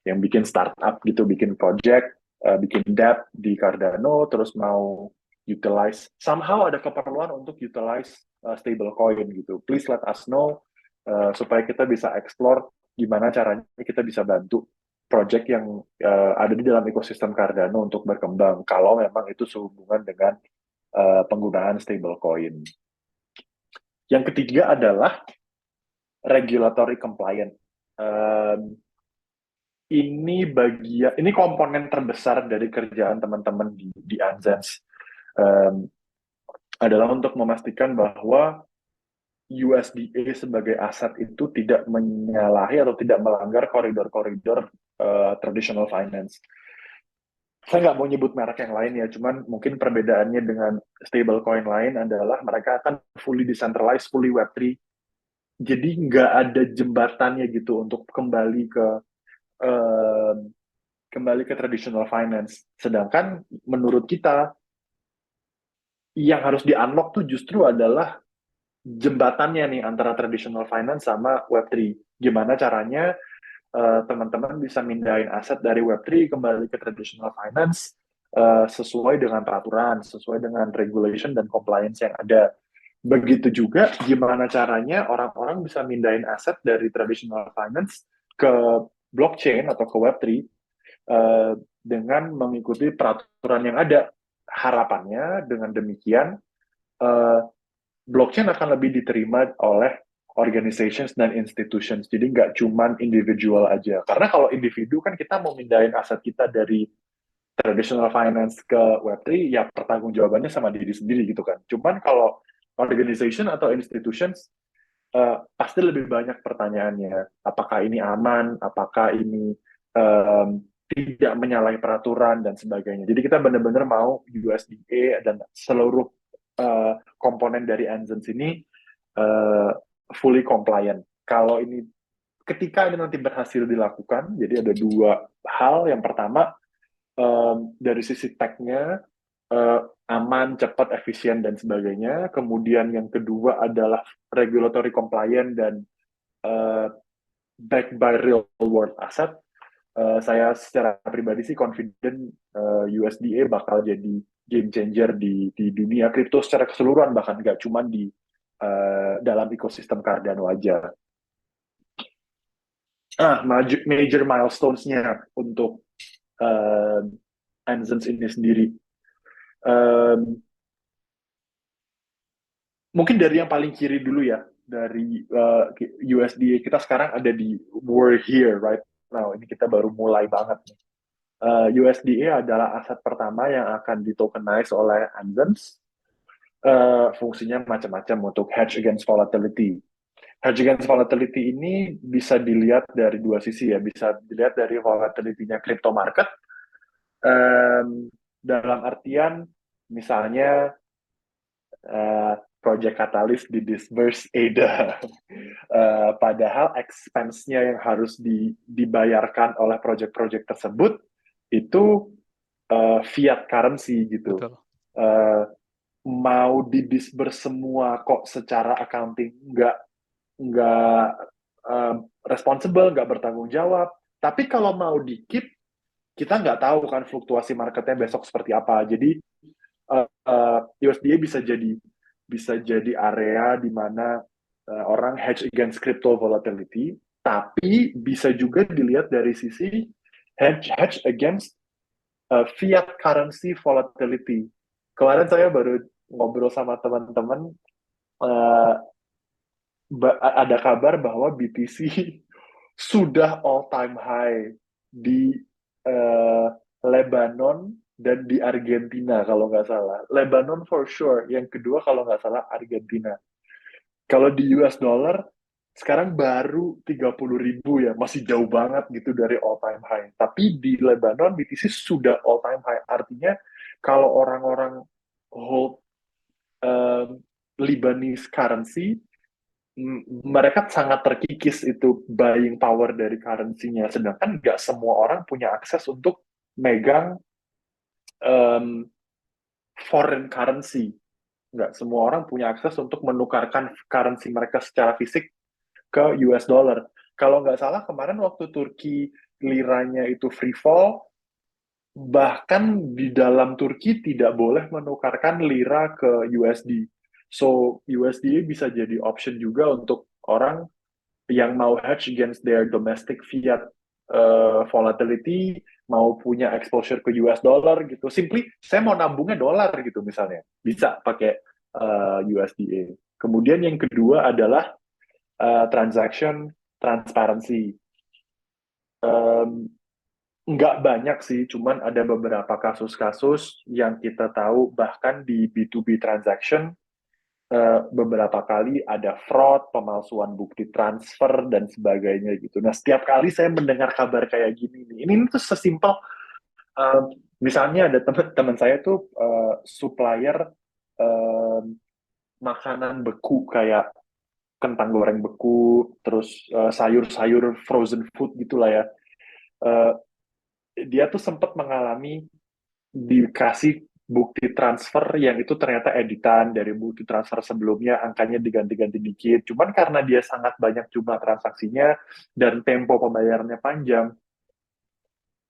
yang bikin startup gitu, bikin project, bikin dApp di Cardano, terus mau utilize, somehow ada keperluan untuk utilize stablecoin gitu. Please let us know supaya kita bisa explore gimana caranya kita bisa bantu project yang ada di dalam ekosistem Cardano untuk berkembang, kalau memang itu sehubungan dengan penggunaan stablecoin. Yang ketiga adalah regulatory compliant. Ini komponen terbesar dari kerjaan teman-teman di Anzens, adalah untuk memastikan bahwa USDA sebagai aset itu tidak menyalahi atau tidak melanggar koridor-koridor traditional finance. Saya nggak mau nyebut merek yang lain ya, cuman mungkin perbedaannya dengan stablecoin lain adalah mereka akan fully decentralized, fully Web3, jadi nggak ada jembatannya gitu untuk kembali ke traditional finance. Sedangkan menurut kita yang harus di-unlock tuh justru adalah jembatannya nih antara traditional finance sama Web3. Gimana caranya teman-teman bisa mindahin aset dari Web3 kembali ke traditional finance sesuai dengan peraturan, sesuai dengan regulation dan compliance yang ada. Begitu juga gimana caranya orang-orang bisa mindahin aset dari traditional finance ke blockchain atau ke Web3 dengan mengikuti peraturan yang ada. Harapannya dengan demikian blockchain akan lebih diterima oleh organizations dan institutions. Jadi nggak cuman individual aja. Karena kalau individu kan kita mau mindahin aset kita dari traditional finance ke Web3, ya pertanggungjawabannya sama diri sendiri gitu kan. Cuman kalau organization atau institutions, pasti lebih banyak pertanyaannya. Apakah ini aman? Apakah ini tidak menyalahi peraturan dan sebagainya. Jadi kita benar-benar mau USDA dan seluruh komponen dari Anzens ini fully compliant. Kalau ini ketika ini nanti berhasil dilakukan, jadi ada dua hal. Yang pertama, dari sisi tech-nya aman, cepat, efisien dan sebagainya. Kemudian yang kedua adalah regulatory compliant dan backed by real world asset. Saya secara pribadi sih confident USDA bakal jadi game changer di dunia kripto secara keseluruhan, bahkan nggak cuma di dalam ekosistem Cardano aja. Major milestones-nya untuk Anzens ini sendiri. Um, Mungkin dari yang paling kiri dulu ya, dari USDA. Kita sekarang ada di we're here right now. Ini kita baru mulai banget. USDA adalah aset pertama yang akan ditokenize oleh Anvens. Fungsinya macam-macam untuk hedge against volatility. Hedge against volatility ini bisa dilihat dari dua sisi ya. Bisa dilihat dari volatility-nya crypto market. Dalam artian, misalnya Project Catalyst di disburse ADA. Padahal expense-nya yang harus dibayarkan oleh project-project tersebut itu fiat currency gitu. Betul. Mau didisburse semua kok secara accounting nggak responsible, nggak bertanggung jawab. Tapi kalau mau di-keep, kita nggak tahu kan fluktuasi marketnya besok seperti apa. Jadi USDA bisa jadi area di mana orang hedge against crypto volatility, tapi bisa juga dilihat dari sisi hedge against fiat currency volatility. Kemarin saya baru ngobrol sama teman-teman, uh, ada kabar bahwa BTC sudah all time high di Lebanon dan di Argentina kalau nggak salah. Lebanon for sure. Yang kedua kalau nggak salah Argentina. Kalau di US dollar sekarang baru 30.000 ya, masih jauh banget gitu dari all time high. Tapi di Lebanon BTC sudah all time high. Artinya kalau orang-orang hold Lebanese currency, mereka sangat terkikis itu buying power dari currency-nya. Sedangkan nggak semua orang punya akses untuk megang um, foreign currency. Nggak semua orang punya akses untuk menukarkan currency mereka secara fisik ke US dollar. Kalau nggak salah kemarin waktu Turki liranya itu free fall, bahkan di dalam Turki tidak boleh menukarkan lira ke USD. So USD bisa jadi option juga untuk orang yang mau hedge against their domestic fiat volatility, mau punya exposure ke US dollar gitu. Simply, saya mau nabungnya dolar gitu misalnya. Bisa pakai USDA. Kemudian yang kedua adalah transaction transparency. Nggak banyak sih, cuman ada beberapa kasus-kasus yang kita tahu bahkan di B2B transaction beberapa kali ada fraud, pemalsuan bukti transfer, dan sebagainya gitu. Nah, setiap kali saya mendengar kabar kayak gini nih, ini tuh sesimpel, misalnya ada teman saya tuh supplier makanan beku kayak kentang goreng beku, terus sayur-sayur frozen food gitulah ya. Uh, dia tuh sempat mengalami dikasih bukti transfer yang itu ternyata editan dari bukti transfer sebelumnya, angkanya diganti-ganti dikit. Cuman karena dia sangat banyak jumlah transaksinya dan tempo pembayarannya panjang,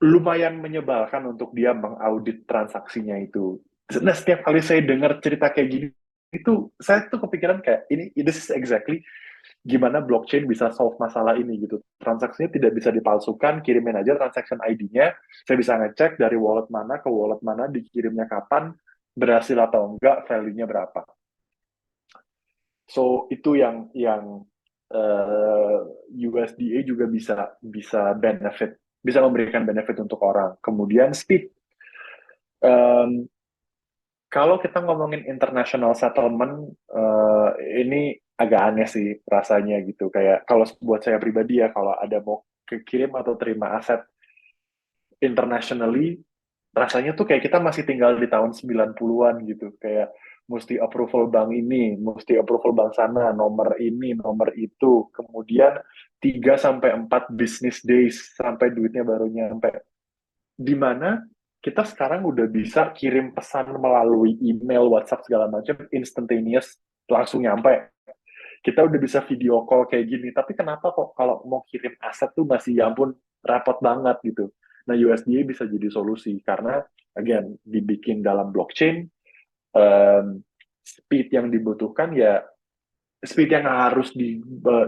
lumayan menyebalkan untuk dia mengaudit transaksinya itu. Nah, setiap kali saya dengar cerita kayak gini, itu saya tuh kepikiran kayak ini this is exactly gimana blockchain bisa solve masalah ini gitu. Transaksinya tidak bisa dipalsukan, kirimin aja transaction ID-nya, saya bisa ngecek dari wallet mana ke wallet mana, dikirimnya kapan, berhasil atau enggak, value-nya berapa. So itu yang USDA juga bisa memberikan benefit untuk orang. Kemudian speed. Kalau kita ngomongin international settlement, ini agak aneh sih rasanya gitu. Kayak kalau buat saya pribadi ya, kalau ada mau kirim atau terima aset internationally, rasanya tuh kayak kita masih tinggal di tahun 90-an gitu. Kayak mesti approval bank ini, mesti approval bank sana, nomor ini, nomor itu. Kemudian 3-4 business days sampai duitnya baru nyampe. Di mana kita sekarang udah bisa kirim pesan melalui email, WhatsApp segala macam instantaneous, langsung nyampe. Kita udah bisa video call kayak gini, tapi kenapa kok kalau mau kirim aset tuh masih ya ampun repot banget gitu. Nah, USDA bisa jadi solusi karena again dibikin dalam blockchain, speed yang dibutuhkan ya speed yang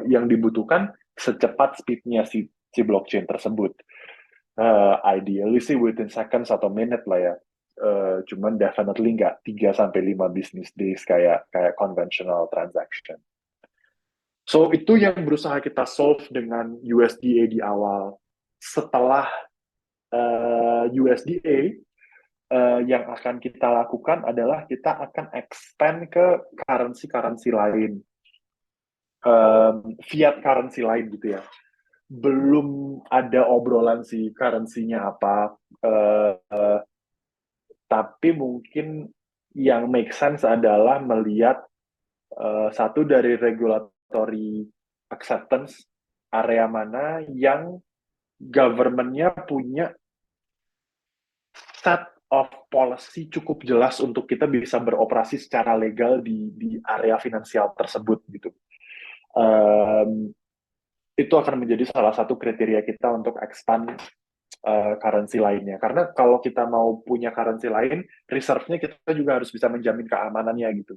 yang dibutuhkan secepat speednya si blockchain tersebut. Ideally sih within seconds atau minute lah ya. Cuman definitely nggak 3 sampai 5 business days kayak conventional transaction. So itu yang berusaha kita solve dengan USDA di awal. Setelah USDA, yang akan kita lakukan adalah kita akan expand ke currency lain, fiat currency lain gitu ya. Belum ada obrolan sih currency-nya apa, tapi mungkin yang make sense adalah melihat satu dari regulatory acceptance, area mana yang government-nya punya set of policy cukup jelas untuk kita bisa beroperasi secara legal di area finansial tersebut gitu. Itu akan menjadi salah satu kriteria kita untuk expand currency lainnya. Karena kalau kita mau punya currency lain, reserve-nya kita juga harus bisa menjamin keamanannya gitu.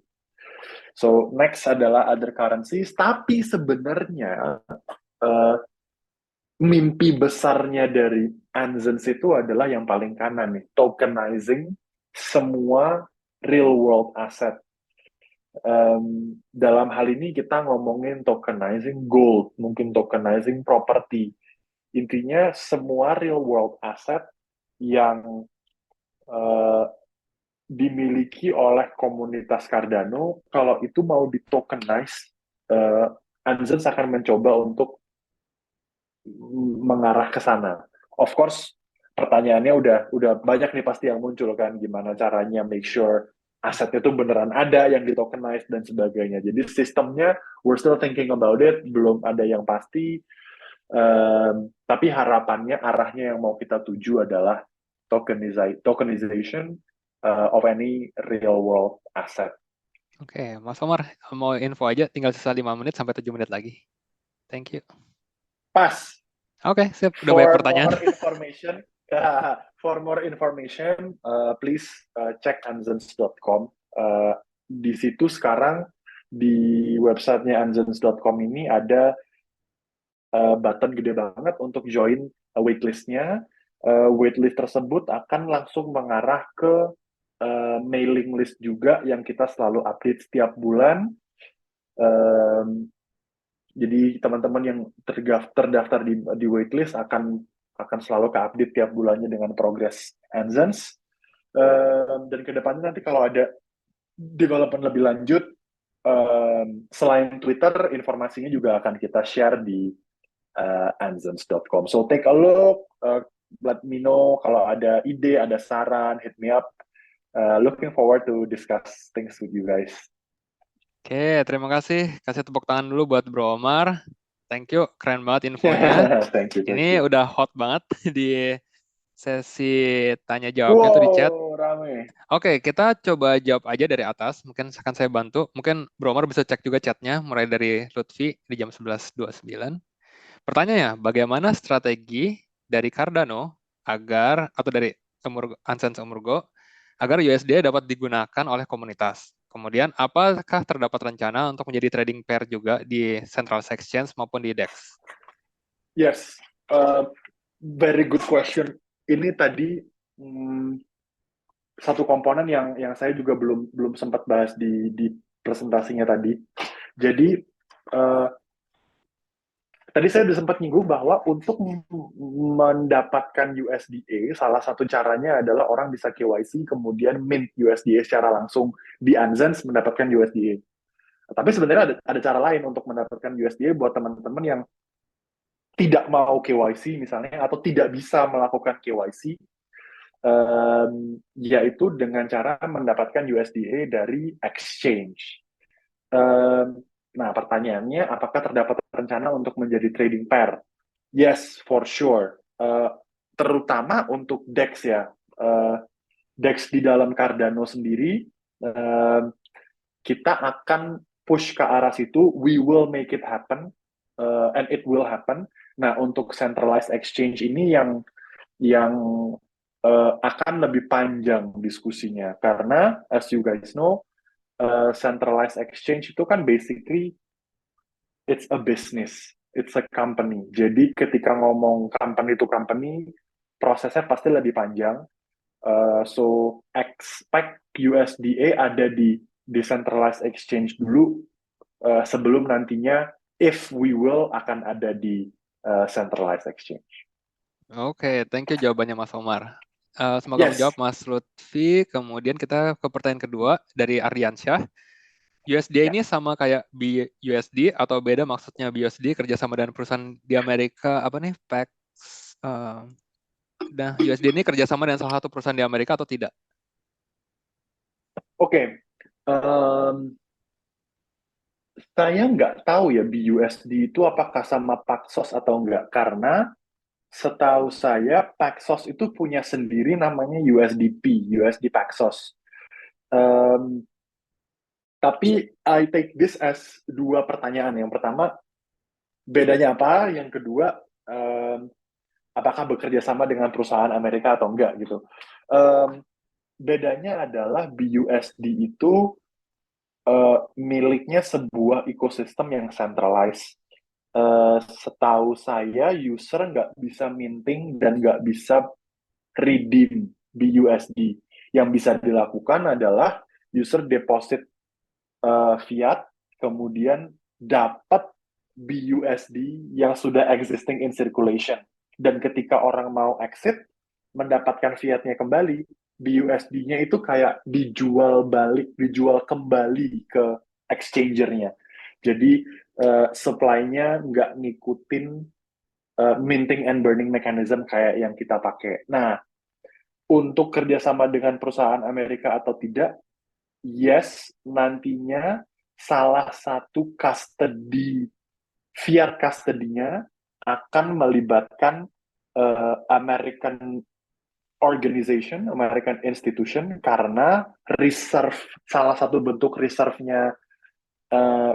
So next adalah other currencies, tapi sebenarnya mimpi besarnya dari Anzens itu adalah yang paling kanan nih, tokenizing semua real world asset. Dalam hal ini kita ngomongin tokenizing gold, mungkin tokenizing property. Intinya semua real world asset yang dimiliki oleh komunitas Cardano, kalau itu mau ditokenize, Anzens akan mencoba untuk mengarah ke sana. Of course, pertanyaannya udah banyak nih pasti yang muncul kan, gimana caranya make sure asetnya itu beneran ada yang ditokenize dan sebagainya. Jadi sistemnya we're still thinking about it, belum ada yang pasti. Tapi harapannya arahnya yang mau kita tuju adalah tokenization of any real world asset. Oke, Mas Omar, mau info aja, tinggal sisa 5 menit sampai 7 menit lagi. Thank you. Pas. Oke, sip. Udah banyak pertanyaan. For more information, please check anzens.com. Di situ sekarang di websitenya anzens.com ini ada button gede banget untuk join waitlistnya. Waitlist tersebut akan langsung mengarah ke mailing list juga yang kita selalu update setiap bulan. Jadi teman-teman yang terdaftar di waitlist akan selalu ke-update tiap bulannya dengan progres Anzens. Dan kedepannya nanti kalau ada development lebih lanjut, selain Twitter, informasinya juga akan kita share di anzens.com. So take a look, let me know kalau ada ide, ada saran, hit me up. Looking forward to discuss things with you guys. Oke, terima kasih. Kasih tepuk tangan dulu buat Bro Omar. Thank you, keren banget infonya. Thank you. Ini udah hot banget di sesi tanya jawabnya tuh di chat. Rame. Oke, kita coba jawab aja dari atas. Mungkin akan saya bantu. Mungkin Bro Omar bisa cek juga chatnya, mulai dari Lutfi di jam 11.29. Pertanyaannya, bagaimana strategi dari Cardano atau dari Anzens Emurgo, agar USD dapat digunakan oleh komunitas? Kemudian, apakah terdapat rencana untuk menjadi trading pair juga di Central Exchange maupun di DEX? Yes, very good question. Ini tadi satu komponen yang saya juga belum sempat bahas di presentasinya tadi. Jadi tadi saya sudah sempat nyinggung bahwa untuk mendapatkan USDA, salah satu caranya adalah orang bisa KYC, kemudian mint USDA secara langsung di Anzens mendapatkan USDA. Tapi sebenarnya ada cara lain untuk mendapatkan USDA buat teman-teman yang tidak mau KYC misalnya, atau tidak bisa melakukan KYC, yaitu dengan cara mendapatkan USDA dari exchange. Nah, pertanyaannya, apakah terdapat rencana untuk menjadi trading pair? Yes, for sure. Terutama untuk DEX ya. DEX di dalam Cardano sendiri, kita akan push ke arah situ. We will make it happen, and it will happen. Nah, untuk centralized exchange ini yang akan lebih panjang diskusinya. Karena, as you guys know, centralized exchange itu kan basically it's a business, it's a company. Jadi ketika ngomong company to company, prosesnya pasti lebih panjang. So expect USDA ada di decentralized exchange dulu sebelum nantinya if we will akan ada di centralized exchange. Oke, thank you jawabannya Mas Omar. Semoga Yes. menjawab Mas Lutfi. Kemudian kita ke pertanyaan kedua dari Aryansyah. USDA Ya. ini sama kayak BUSD atau beda maksudnya BUSD kerjasama dengan perusahaan di Amerika apa nih PAX nah USD ini kerjasama dengan salah satu perusahaan di Amerika atau tidak? Oke. Saya nggak tahu ya BUSD itu apakah sama Paxos atau enggak, karena setahu saya Paxos itu punya sendiri namanya USDP, USD Paxos. Tapi I take this as dua pertanyaan. Yang pertama, bedanya apa? Yang kedua, apakah bekerja sama dengan perusahaan Amerika atau enggak gitu. Bedanya adalah BUSD itu miliknya sebuah ekosistem yang centralized. Setahu saya, user nggak bisa minting dan nggak bisa redeem BUSD. Yang bisa dilakukan adalah user deposit fiat, kemudian dapat BUSD yang sudah existing in circulation. Dan ketika orang mau exit, mendapatkan fiatnya kembali, BUSD-nya itu kayak dijual kembali ke exchanger-nya. Jadi supply-nya nggak ngikutin minting and burning mechanism kayak yang kita pakai. Nah, untuk kerjasama dengan perusahaan Amerika atau tidak, yes, nantinya salah satu fiat custody-nya akan melibatkan American organization, American institution, karena salah satu bentuk reserve-nya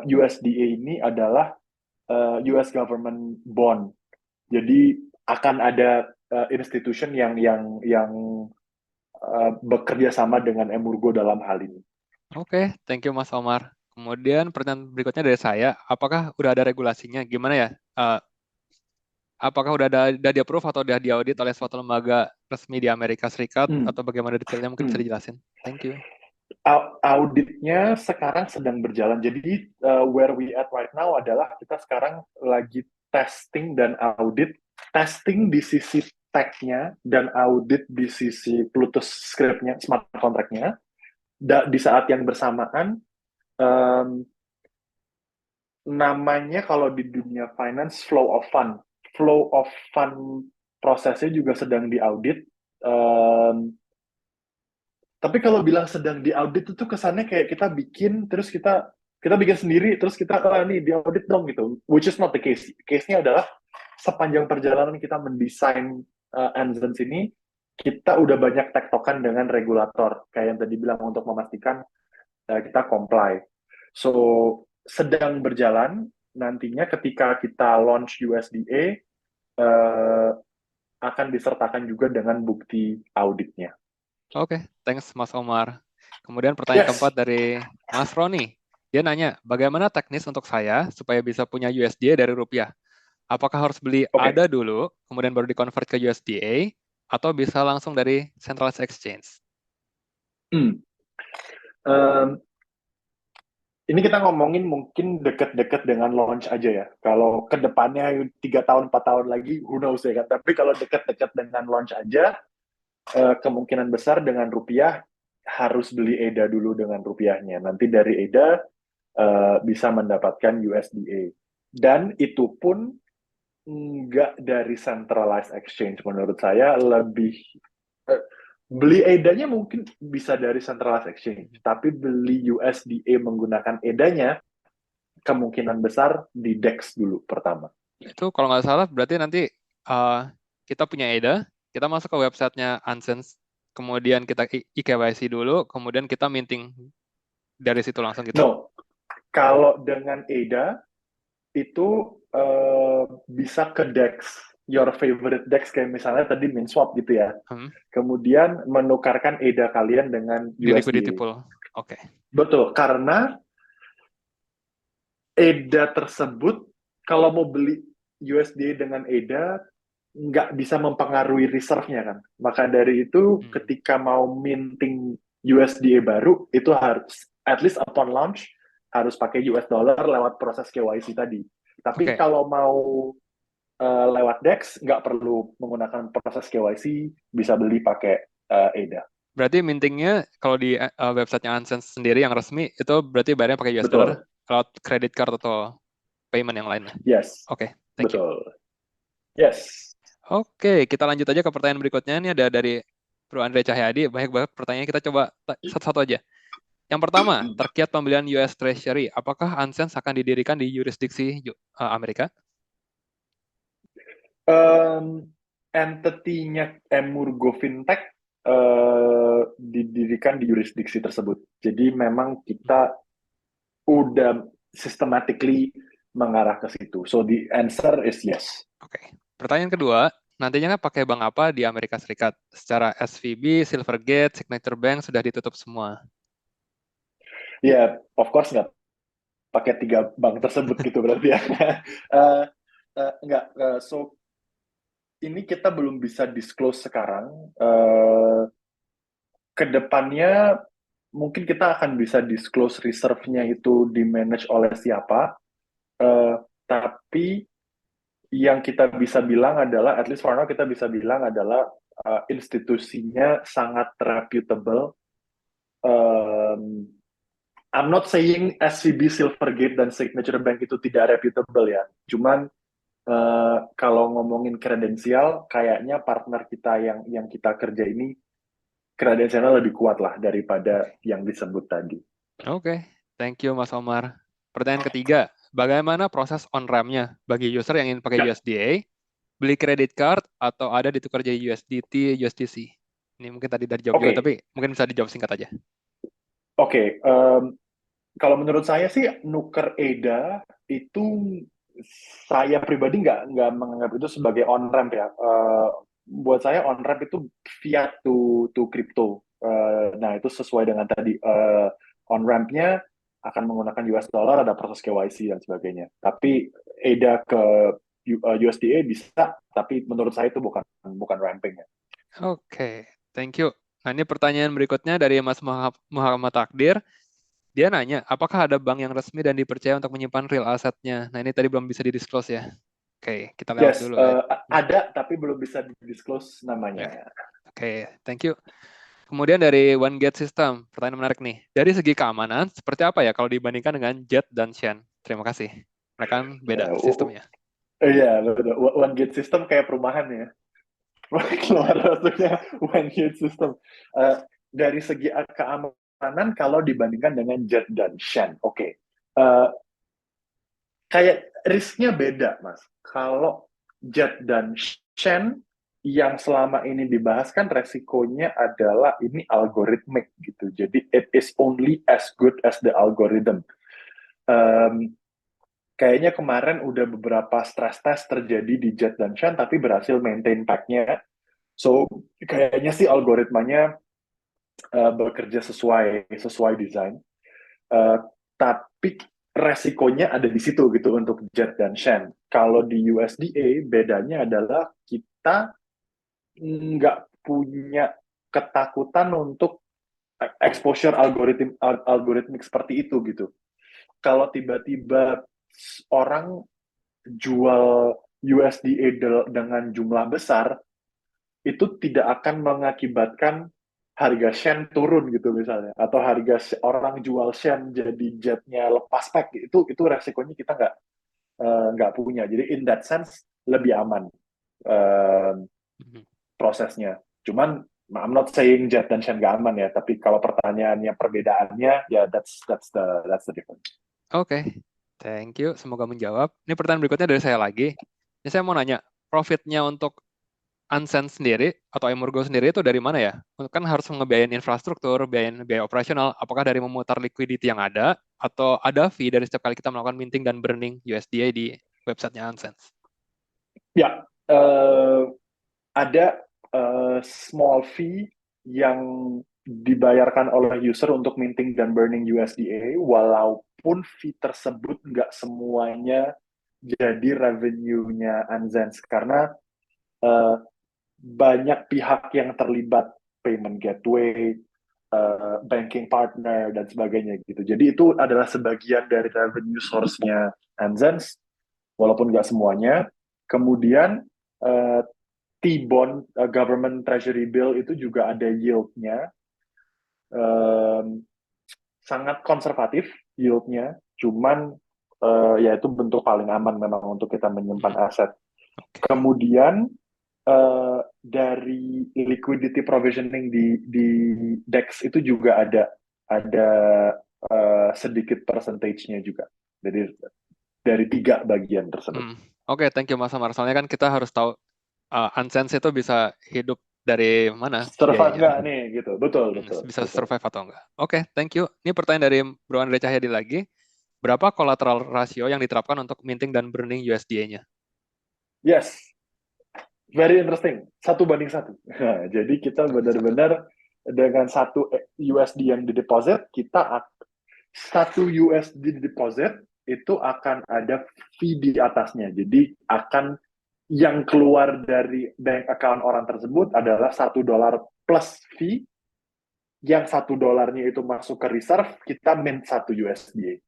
USDA ini adalah US government bond. Jadi akan ada institution yang bekerja sama dengan Emurgo dalam hal ini. Oke, thank you Mas Omar. Kemudian pertanyaan berikutnya dari saya, apakah udah ada regulasinya? Gimana ya? Apakah udah di-approve atau udah diaudit oleh suatu lembaga resmi di Amerika Serikat atau bagaimana detailnya mungkin bisa dijelasin? Thank you. Auditnya sekarang sedang berjalan. Jadi where we at right now adalah kita sekarang lagi testing dan audit. Testing di sisi tech-nya dan audit di sisi Plutus script-nya, smart contract-nya. Di saat yang bersamaan, namanya kalau di dunia finance flow of fund. Flow of fund prosesnya juga sedang diaudit. Tapi kalau bilang sedang diaudit itu kesannya kayak kita bikin terus kita bikin sendiri terus kita nih diaudit dong gitu. Which is not the case. Case-nya adalah sepanjang perjalanan kita mendesain Enzens ini, kita udah banyak tektokan dengan regulator kayak yang tadi bilang untuk memastikan kita comply. So sedang berjalan, nantinya ketika kita launch USDA akan disertakan juga dengan bukti auditnya. Oke, thanks Mas Omar. Kemudian pertanyaan keempat dari Mas Roni. Dia nanya, bagaimana teknis untuk saya supaya bisa punya USDA dari rupiah? Apakah harus beli ADA dulu, kemudian baru di-convert ke USDA, atau bisa langsung dari centralized exchange? Ini kita ngomongin mungkin deket-deket dengan launch aja ya. Kalau kedepannya 3 tahun, 4 tahun lagi, who knows ya kan. Tapi kalau deket-deket dengan launch aja, kemungkinan besar dengan rupiah harus beli EDA dulu dengan rupiahnya. Nanti dari EDA bisa mendapatkan USDA. Dan itu pun nggak dari centralized exchange. Menurut saya lebih... beli EDA-nya mungkin bisa dari centralized exchange, tapi beli USDA menggunakan EDA-nya kemungkinan besar di DEX dulu pertama. Itu kalau nggak salah berarti nanti kita punya EDA, kita masuk ke websitenya Enzens, kemudian kita eKYC dulu, kemudian kita minting dari situ langsung gitu? No, kalau dengan EDA itu bisa ke DEX, your favorite DEX kayak misalnya tadi MinSwap gitu ya. Kemudian menukarkan EDA kalian dengan USDA. Liquidity pool. Oke. Betul, karena EDA tersebut kalau mau beli USDA dengan EDA nggak bisa mempengaruhi reserve-nya kan. Maka dari itu, ketika mau minting USDA baru, itu harus, at least upon launch, harus pakai US dollar lewat proses KYC tadi. Tapi Oke. kalau mau lewat DEX, nggak perlu menggunakan proses KYC, bisa beli pakai ADA. Berarti mintingnya kalau di websitenya Unsense sendiri yang resmi itu berarti bayarnya pakai US dollar Betul. lewat credit card atau payment yang lainnya. Yes. Oke, thank you. Betul. Yes. Oke, kita lanjut aja ke pertanyaan berikutnya. Ini ada dari Bro Andre Cahyadi. Banyak banget pertanyaannya. Kita coba satu-satu aja. Yang pertama, terkait pembelian US Treasury. Apakah Unsense akan didirikan di yurisdiksi Amerika? Entity-nya Emurgo Fintech didirikan di yurisdiksi tersebut. Jadi memang kita udah systematically mengarah ke situ. So the answer is yes. Oke. Pertanyaan kedua, nantinya kan pakai bank apa di Amerika Serikat? Secara SVB, Silvergate, Signature Bank sudah ditutup semua. Ya, of course nggak pakai 3 bank tersebut gitu berarti ya. Nggak, so ini kita belum bisa disclose sekarang. Kedepannya mungkin kita akan bisa disclose reserve-nya itu di-manage oleh siapa. Tapi yang kita bisa bilang adalah, at least for now kita bisa bilang adalah institusinya sangat reputable. I'm not saying SVB, Silvergate, dan Signature Bank itu tidak reputable ya. Cuman kalau ngomongin kredensial, kayaknya partner kita yang kita kerja ini kredensialnya lebih kuat lah daripada yang disebut tadi. Oke, thank you Mas Omar. Pertanyaan ketiga, bagaimana proses on-ramp-nya bagi user yang ingin pakai USDA, beli kredit card, atau ada ditukar jadi USDT, USDC? Ini mungkin tadi dari jawab juga, tapi mungkin bisa dijawab singkat aja. Oke, kalau menurut saya sih nuker ADA itu saya pribadi nggak menganggap itu sebagai on-ramp ya. Buat saya on-ramp itu fiat to crypto. Nah, itu sesuai dengan tadi. On-ramp-nya akan menggunakan US dollar, ada proses KYC dan sebagainya. Tapi ADA ke USDA bisa, tapi menurut saya itu bukan ramping ya. Oke, thank you. Nah, ini pertanyaan berikutnya dari Mas Muhammad Takdir. Dia nanya, apakah ada bank yang resmi dan dipercaya untuk menyimpan real asetnya? Nah, ini tadi belum bisa di-disclose ya. Oke, kita lewat Yes, dulu ya. ada tapi belum bisa di-disclose namanya. Oke, thank you. Kemudian dari OneGate System, pertanyaan menarik nih. Dari segi keamanan, seperti apa ya kalau dibandingkan dengan Jet dan Shen? Terima kasih. Mereka kan beda sistemnya. Iya, betul. OneGate System kayak perumahan ya. Keluar masuknya OneGate System. Dari segi keamanan, kalau dibandingkan dengan Jet dan Shen, oke. Kayak risknya beda, Mas. Kalau Jet dan Shen, yang selama ini dibahas kan resikonya adalah ini algoritmik gitu. Jadi it is only as good as the algorithm. Kayaknya kemarin udah beberapa stress test terjadi di Jet dan Shen, tapi berhasil maintain pack-nya. So kayaknya sih algoritmanya bekerja sesuai desain. Tapi resikonya ada di situ gitu untuk Jet dan Shen. Kalau di USDA bedanya adalah kita nggak punya ketakutan untuk exposure algoritmik seperti itu gitu. Kalau tiba-tiba orang jual USDA dengan jumlah besar, itu tidak akan mengakibatkan harga Shen turun gitu misalnya, atau harga orang jual Shen jadi jetnya lepas pack, itu resikonya kita nggak punya. Jadi in that sense lebih aman prosesnya. Cuman I'm not saying Jet dan Shen nggak aman ya, tapi kalau pertanyaannya perbedaannya, ya that's the difference. Oke, thank you. Semoga menjawab. Ini pertanyaan berikutnya dari saya lagi. Ini saya mau nanya, profitnya untuk Unsense sendiri atau Emurgo sendiri itu dari mana ya? Kan harus ngebiayain infrastruktur, biaya operasional. Apakah dari memutar liquidity yang ada, atau ada fee dari setiap kali kita melakukan minting dan burning USDA di websitenya Unsense? Ya, ada small fee yang dibayarkan oleh user untuk minting dan burning USDA, walaupun fee tersebut nggak semuanya jadi revenue-nya Unsense. Karena banyak pihak yang terlibat, payment gateway, banking partner, dan sebagainya gitu. Jadi itu adalah sebagian dari revenue source-nya Anzens, walaupun nggak semuanya. Kemudian T-bond, government treasury bill itu juga ada yield-nya, sangat konservatif yield-nya, cuman ya itu bentuk paling aman memang untuk kita menyimpan aset. Oke. Kemudian dari liquidity provisioning di DEX itu juga ada sedikit percentage-nya juga. Jadi dari 3 bagian tersebut. Oke, thank you Mas Amar. Soalnya kan kita harus tahu Unsense itu bisa hidup dari mana Survive biayanya. nggak nih gitu. Betul, Bisa betul. survive atau enggak. Oke, thank you. Ini pertanyaan dari Bro Andre Cahyadi lagi. Berapa collateral ratio yang diterapkan untuk minting dan burning USDA-nya? Yes, very interesting. 1:1. Nah, jadi kita benar-benar dengan 1 USD yang dideposit, kita 1 USD deposit itu akan ada fee di atasnya. Jadi akan yang keluar dari bank account orang tersebut adalah $1 plus fee. Yang $1 itu masuk ke reserve, kita mint 1 USD.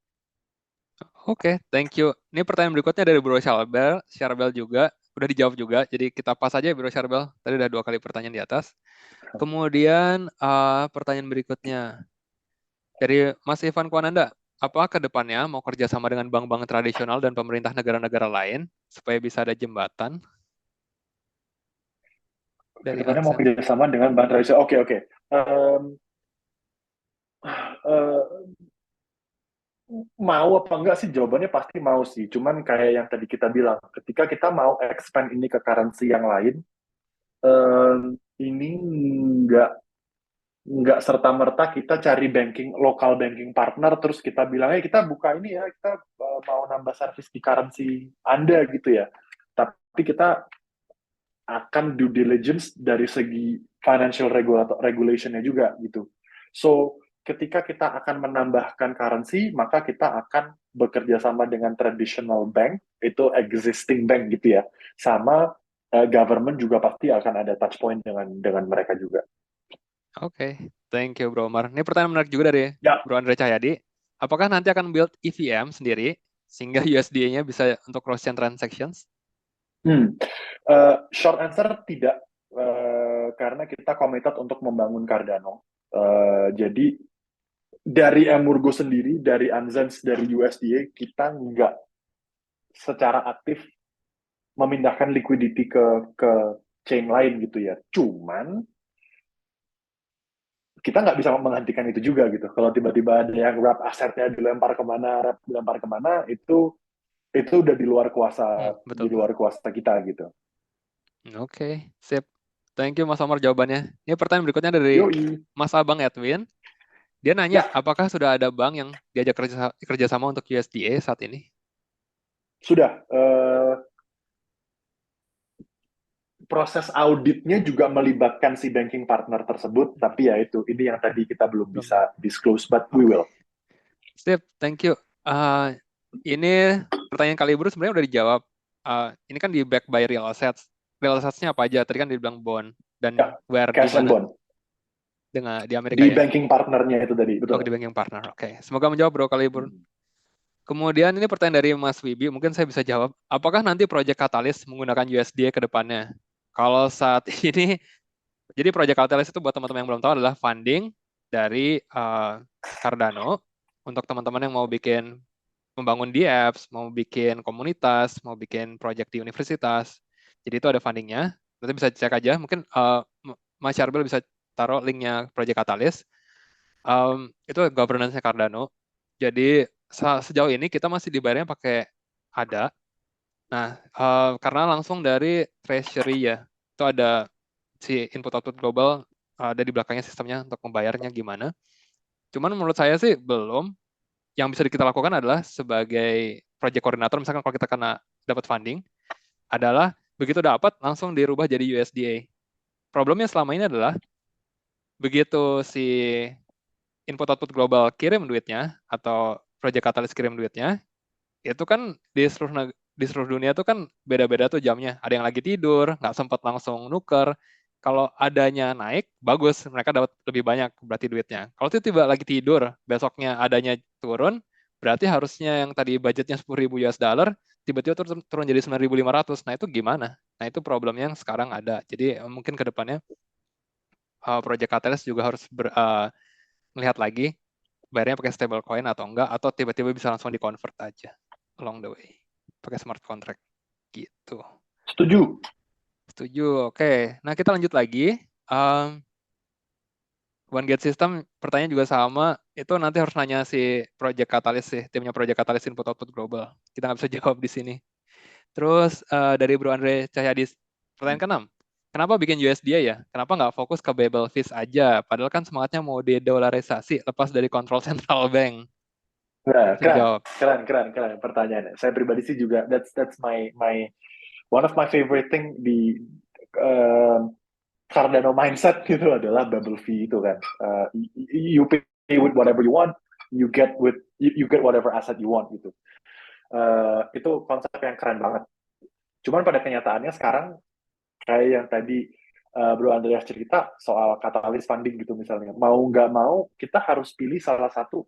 Oke, thank you. Ini pertanyaan berikutnya dari Bro Charbel juga. Udah dijawab juga, jadi kita pas aja Bro Charbel. Tadi udah 2 kali pertanyaan di atas. Kemudian pertanyaan berikutnya dari Mas Ivan Kwananda. Apa ke depannya mau kerjasama dengan bank-bank tradisional dan pemerintah negara-negara lain supaya bisa ada jembatan? Dari Kedepannya mau Hansen. kerjasama dengan bank tradisional. Oke. Mau apa enggak sih, jawabannya pasti mau sih. Cuman kayak yang tadi kita bilang, ketika kita mau expand ini ke currency yang lain, ini nggak serta-merta kita cari local banking partner, terus kita bilang, kita buka ini ya, kita mau nambah service di currency Anda gitu ya. Tapi kita akan due diligence dari segi financial regulation-nya juga gitu. So, ketika kita akan menambahkan currency, maka kita akan bekerja sama dengan traditional bank, itu existing bank gitu ya. Sama government juga pasti akan ada touch point dengan mereka juga. Oke, thank you Bro Omar. Ini pertanyaan menarik juga dari Ya. Bro Andre Cahyadi. Apakah nanti akan build EVM sendiri sehingga USDA-nya bisa untuk cross-chain transactions? Short answer tidak, karena kita committed untuk membangun Cardano. Jadi dari Emurgo sendiri, dari Anzens, dari USDA, kita nggak secara aktif memindahkan liquidity ke chain lain gitu ya. Cuman kita nggak bisa menghentikan itu juga gitu. Kalau tiba-tiba ada yang wrap asetnya dilempar kemana, itu udah di luar kuasa Betul. kuasa kita gitu. Oke, sip. Thank you Mas Omar jawabannya. Ini pertanyaan berikutnya dari Yoi. Mas Abang Edwin. Dia nanya, apakah sudah ada bank yang diajak kerjasama untuk USDA saat ini? Sudah. Proses auditnya juga melibatkan si banking partner tersebut, tapi ya itu, ini yang tadi kita belum bisa disclose, but we will. Sip, thank you. Ini pertanyaan Kalibru sebenarnya udah dijawab. Ini kan di back by real assets. Real assets-nya apa aja? Tadi kan dibilang bond dan where di Cash and mana? bond. Dengan di Amerika Di ya. banking partnernya itu tadi, betul. Di banking partner. Oke. Semoga menjawab Bro Kalibru. Kemudian ini pertanyaan dari Mas Wibi, mungkin saya bisa jawab. Apakah nanti Project Catalyst menggunakan USDA ke depannya? Kalau saat ini, jadi Project Catalyst itu buat teman-teman yang belum tahu adalah funding dari Cardano untuk teman-teman yang mau membangun dApps, mau bikin komunitas, mau bikin project di universitas. Jadi itu ada fundingnya. Nanti bisa cek aja. Mungkin Mas Charbel bisa taruh linknya Project Catalyst. Itu governance-nya Cardano. Jadi sejauh ini kita masih dibayarnya pakai ADA. Nah, karena langsung dari Treasury ya. Itu ada si input output global, ada di belakangnya sistemnya untuk membayarnya gimana. Cuman menurut saya sih belum. Yang bisa kita lakukan adalah sebagai project coordinator, misalkan kalau kita dapat funding, adalah begitu dapat langsung dirubah jadi USDA. Problemnya selama ini adalah begitu si input output global kirim duitnya atau project catalyst kirim duitnya, itu kan di di seluruh dunia tuh kan beda-beda tuh jamnya. Ada yang lagi tidur, nggak sempat langsung nuker. Kalau adanya naik, bagus, mereka dapat lebih banyak berarti duitnya. Kalau tiba lagi tidur, besoknya adanya turun, berarti harusnya yang tadi budgetnya 10.000 US dollar, tiba-tiba turun jadi 9.500. Nah itu gimana? Nah itu problem yang sekarang ada. Jadi mungkin ke depannya Project Catalyst juga harus melihat lagi bayarnya pakai stablecoin atau enggak, atau tiba-tiba bisa langsung di-convert aja along the way pakai smart contract gitu. Setuju. Setuju. Oke. Nah, kita lanjut lagi. One Gate System pertanyaan juga sama. Itu nanti harus nanya si Project Catalyst sih, timnya Project Catalyst Input Output Global. Kita nggak bisa jawab di sini. Terus dari Bro Andre Cahyadi, pertanyaan ke-6. Kenapa bikin USDA ya? Kenapa nggak fokus ke Babel Fish aja? Padahal kan semangatnya mau de-dollarisasi, lepas dari kontrol central bank. Nah, Bisa dijawab. keren pertanyaannya. Saya pribadi sih juga that's my one of my favorite thing di Cardano mindset gitu adalah bubble fee itu kan. You pay with whatever you want, you get whatever asset you want gitu. Itu konsep yang keren banget. Cuman pada kenyataannya sekarang kayak yang tadi Bro Andreas cerita soal katalis funding gitu misalnya. Mau nggak mau kita harus pilih salah satu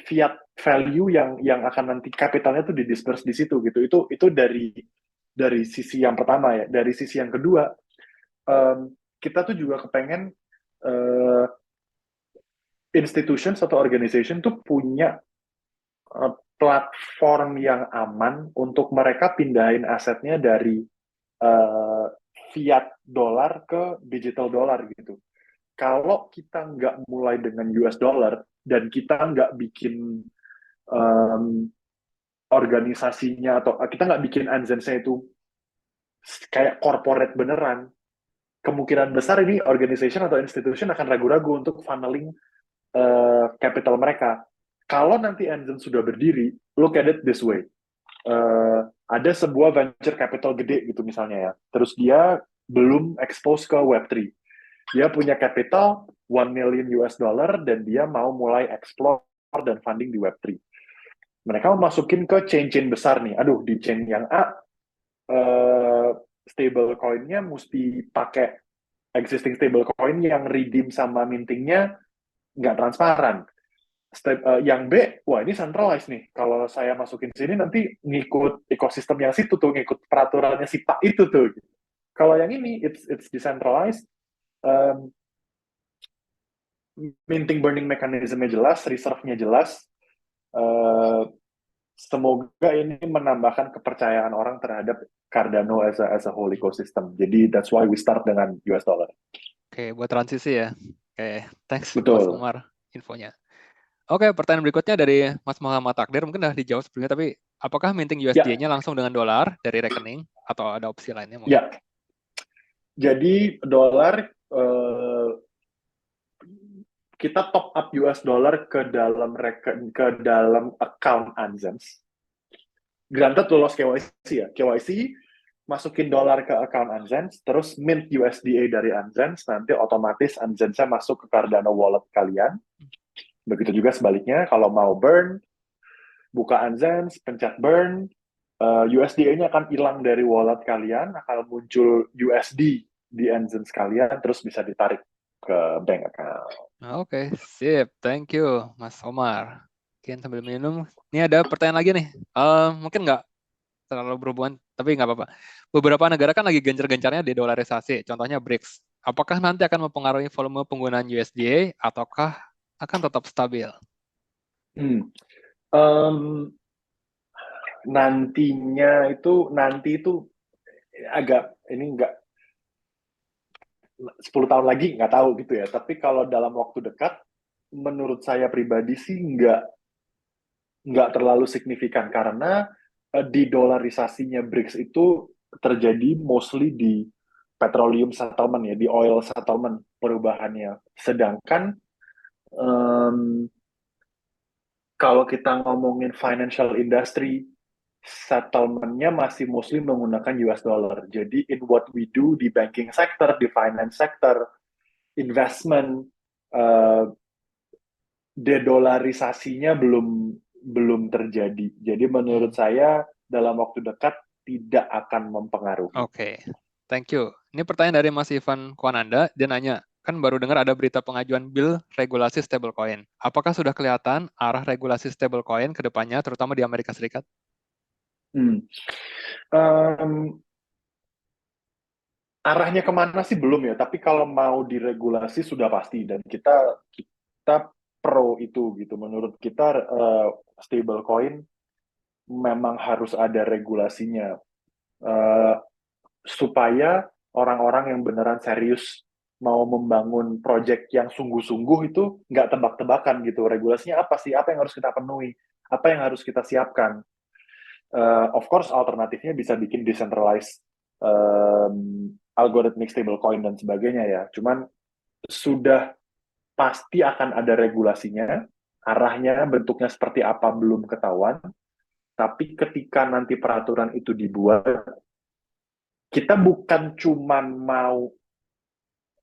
fiat value yang akan nanti kapitalnya tuh didisperse di situ gitu. Itu dari sisi yang pertama ya. Dari sisi yang kedua, kita tuh juga kepengen institutions atau organization tuh punya platform yang aman untuk mereka pindahin asetnya dari fiat dolar ke digital dollar gitu. Kalau kita nggak mulai dengan US dollar dan kita nggak bikin organisasinya atau kita nggak bikin Anzensnya itu kayak corporate beneran, kemungkinan besar ini organization atau institution akan ragu-ragu untuk funneling capital mereka. Kalau nanti Anzen sudah berdiri, look at it this way. Ada sebuah venture capital gede gitu misalnya ya, terus dia belum expose ke Web3. Dia punya capital 1 million US dollar dan dia mau mulai explore dan funding di Web3. Mereka mau masukin ke chain-chain besar nih. Aduh, di chain yang A, stable coin-nya mesti pakai existing stable coin yang redeem sama mintingnya nggak transparan. Yang B, wah ini centralized nih. Kalau saya masukin sini nanti ngikut ekosistem yang situ tuh, ngikut peraturannya si Pak itu tuh. Kalau yang ini, it's decentralized, minting burning mechanism-nya jelas, reserve-nya jelas. Semoga ini menambahkan kepercayaan orang terhadap Cardano as a whole ecosystem. Jadi that's why we start dengan US dollar. Oke, buat transisi ya. Oke, thanks Betul. Mas Umar infonya. Oke, pertanyaan berikutnya dari Mas Muhammad Takdir, mungkin udah dijawab sebelumnya, tapi apakah minting USD-nya langsung dengan dolar dari rekening atau ada opsi lainnya? Mungkin? Ya, jadi dolar kita top up US dollar ke dalam account Anzens. Granted lolos KYC ya, KYC masukin dolar ke account Anzens, terus mint USDA dari Anzens, nanti otomatis Anzensnya masuk ke Cardano wallet kalian. Begitu juga sebaliknya, kalau mau burn, buka Anzens, pencet burn, USDA-nya akan hilang dari wallet kalian, akan muncul USD di Anzens kalian, terus bisa ditarik ke bank account. Oke, sip. Thank you, Mas Omar. Mungkin sambil minum. Ini ada pertanyaan lagi nih. Mungkin nggak terlalu berhubungan, tapi nggak apa-apa. Beberapa negara kan lagi gencar-gencarnya dedolarisasi, contohnya BRICS. Apakah nanti akan mempengaruhi volume penggunaan USDA ataukah akan tetap stabil? Nanti itu agak ini nggak 10 tahun lagi nggak tahu gitu ya. Tapi kalau dalam waktu dekat, menurut saya pribadi sih nggak terlalu signifikan karena di-dolarisasinya BRICS itu terjadi mostly di petroleum settlement ya, di oil settlement perubahannya. Sedangkan kalau kita ngomongin financial industry, settlement-nya masih mostly menggunakan US dollar. Jadi in what we do di banking sector, di finance sector, investment, dedolarisasinya belum terjadi. Jadi menurut saya dalam waktu dekat tidak akan mempengaruhi. Oke, thank you. Ini pertanyaan dari Mas Ivan Kwananda. Dia nanya, kan baru dengar ada berita pengajuan bill regulasi stablecoin. Apakah sudah kelihatan arah regulasi stablecoin ke depannya, terutama di Amerika Serikat? Hmm. Em, Arahnya kemana sih belum ya, tapi kalau mau diregulasi sudah pasti, dan kita pro itu gitu. Menurut kita stablecoin memang harus ada regulasinya, eh, supaya orang-orang yang beneran serius mau membangun project yang sungguh-sungguh itu nggak tebak-tebakan gitu. Regulasinya apa sih? Apa yang harus kita penuhi? Apa yang harus kita siapkan? Of course, alternatifnya bisa bikin decentralized algorithmic stablecoin dan sebagainya ya. Cuman sudah pasti akan ada regulasinya. Arahnya, bentuknya seperti apa belum ketahuan. Tapi ketika nanti peraturan itu dibuat, kita bukan cuman mau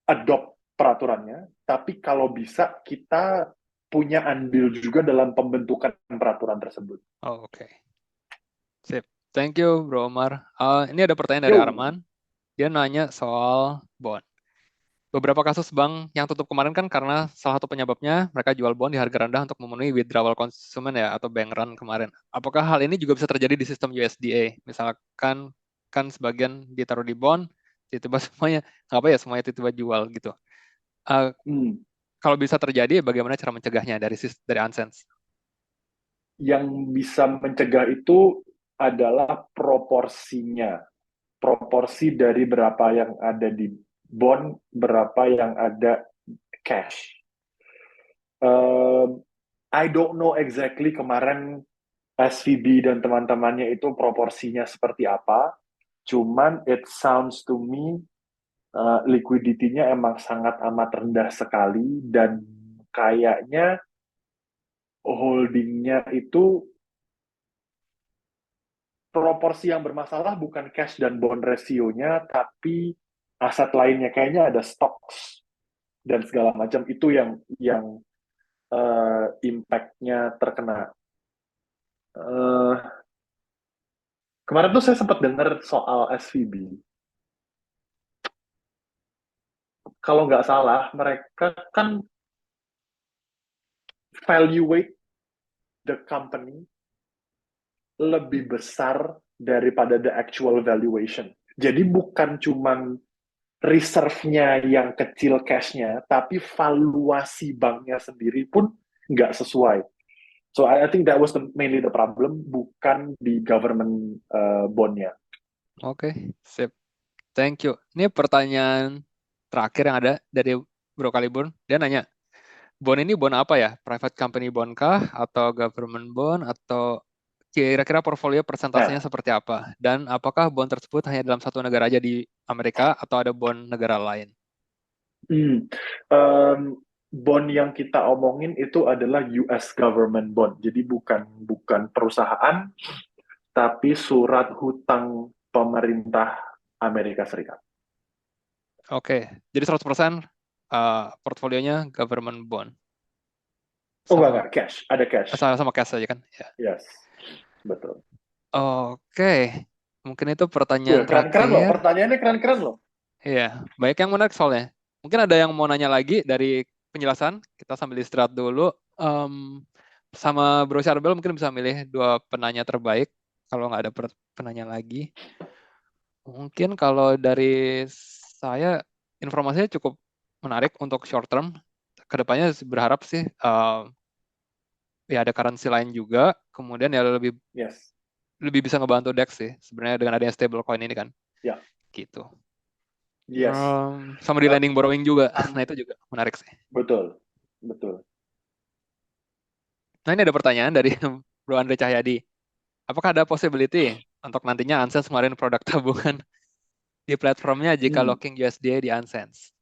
adopt peraturannya, tapi kalau bisa kita punya andil juga dalam pembentukan peraturan tersebut. Oh, oke. Sip. Thank you, Bro Omar. Ini ada pertanyaan dari Yo, Arman. Dia nanya soal bond. Beberapa kasus bank yang tutup kemarin kan karena salah satu penyebabnya mereka jual bond di harga rendah untuk memenuhi withdrawal konsumen ya, atau bank run kemarin. Apakah hal ini juga bisa terjadi di sistem USDA? Misalkan kan sebagian ditaruh di bond, tiba-tiba semuanya apa ya, semuanya tiba-tiba jual gitu. Uh, Kalau bisa terjadi, bagaimana cara mencegahnya dari Unsense? yang bisa mencegah itu adalah proporsinya. Proporsi dari berapa yang ada di bond, berapa yang ada cash. I don't know exactly kemarin SVB dan teman-temannya itu proporsinya seperti apa. Cuman it sounds to me liquidity-nya emang sangat amat rendah sekali, dan kayaknya holdingnya itu proporsi yang bermasalah bukan cash dan bond ratio-nya, tapi aset lainnya. Kayaknya ada stocks dan segala macam itu yang impact-nya terkena. Kemarin tuh saya sempat dengar soal SVB. Kalau nggak salah, mereka kan valuate the company lebih besar daripada the actual valuation. Jadi bukan cuman reserve-nya yang kecil cash-nya, tapi valuasi banknya sendiri pun nggak sesuai. So I think that was mainly the problem, bukan di government bond-nya. Oke, sip. Thank you. Ini pertanyaan terakhir yang ada dari Bro Kaliburn. Dia nanya, bond ini bond apa ya? Private company bond kah? Atau government bond? Atau kira-kira portfolio persentasenya Nah, seperti apa? Dan apakah bond tersebut hanya dalam satu negara aja di Amerika atau ada bond negara lain? hmm, um, bond yang kita omongin itu adalah US government bond. Jadi bukan perusahaan, tapi surat hutang pemerintah Amerika Serikat. Oke, jadi 100% portfolionya government bond. Oh Sama enggak, cash. Ada cash. sama cash aja kan? Ya. Yes, betul. Oke, mungkin itu pertanyaan Keren-keren loh, terakhir. pertanyaannya keren-keren loh. Iya, banyak yang menarik soalnya. Mungkin ada yang mau nanya lagi dari penjelasan. Kita sambil istirahat dulu. Sama Bro Charbel mungkin bisa milih dua penanya terbaik. Kalau nggak ada penanya lagi. Mungkin kalau dari saya, informasinya cukup menarik untuk short term. Kedepannya berharap sih ya ada currency lain juga. Kemudian ya Yes, lebih bisa ngebantu DEX sih. Sebenarnya dengan adanya stablecoin ini kan. ya, Gitu. yes. Sama di lending borrowing juga. Um, Nah itu juga menarik sih. betul, betul. Nah ini ada pertanyaan dari Bro Andre Cahyadi. Apakah ada possibility untuk nantinya Unsense ngeluarin produk tabungan di platformnya jika Hmm. locking USDA di Unsense?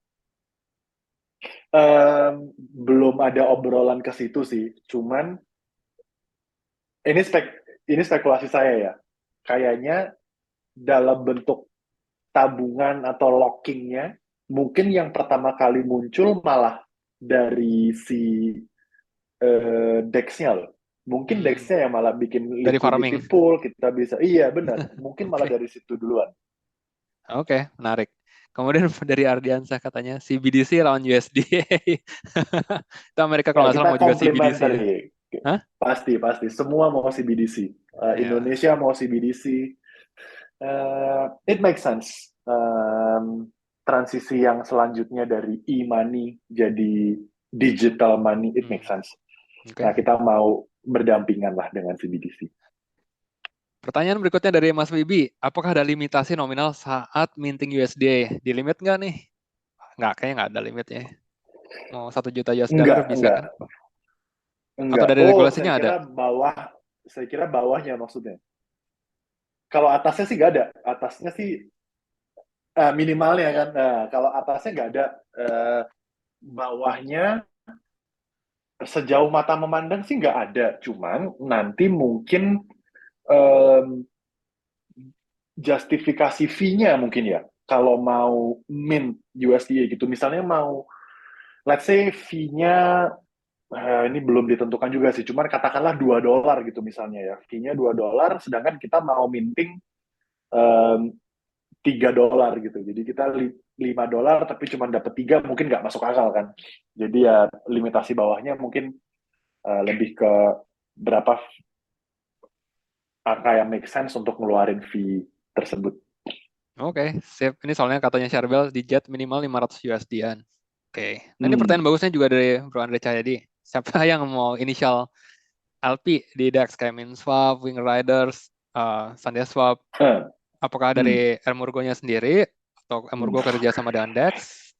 Belum ada obrolan ke situ sih. Cuman ini ini spekulasi saya ya. Kayaknya dalam bentuk tabungan atau lockingnya, mungkin yang pertama kali muncul malah dari si DEX-nya loh. DEX-nya Mungkin Hmm, DEX-nya yang malah bikin dari liquidity farming. pool, kita bisa, iya benar, mungkin malah Oke, dari situ duluan. Oke, menarik. Kemudian dari Ardiansah katanya CBDC lawan USD. Itu Amerika kalau Ya, nggak salah kita mau juga CBDC ya. complementary. Hah? Pasti, pasti. Semua mau CBDC. Ya, Indonesia mau CBDC. It makes sense. Transisi yang selanjutnya dari e-money jadi digital money, it makes hmm, sense. Nah, oke. kita mau berdampingan lah dengan CBDC. Pertanyaan berikutnya dari Mas Wibi, apakah ada limitasi nominal saat minting USD? Di limit nggak nih? Nggak, kayaknya nggak ada limitnya. Mau 1 juta US dollar bisa Enggak, kan? Atau enggak. dari Oh, regulasinya ada? saya kira bawahnya maksudnya. Kalau atasnya sih nggak ada. Atasnya sih minimalnya kan. Nah, kalau atasnya nggak ada. Eh, Bawahnya sejauh mata memandang sih nggak ada. Cuman nanti mungkin em, justifikasi fee-nya mungkin ya. Kalau mau mint USDA gitu, misalnya mau, let's say fee-nya ini belum ditentukan juga sih. Cuman katakanlah $2 gitu misalnya ya. Fee-nya $2, sedangkan kita mau minting em, $3 gitu. Jadi kita $5 tapi cuma dapat 3 mungkin nggak masuk akal kan. Jadi ya limitasi bawahnya mungkin lebih ke berapa angka yang make sense untuk ngeluarin fee tersebut. Oke, sip. Ini soalnya katanya Charbel di jet minimal 500 USD-an. Oke. Nah, ini pertanyaan Hmm. bagusnya juga dari Bro Andre Cahyadi. Siapa yang mau initial LP di DEX kayak MinSwap, Wing Riders, SandiSwap? Eh, Apakah hmm. dari Emurgo-nya sendiri atau Hmm. Emurgo kerja sama dengan DEX?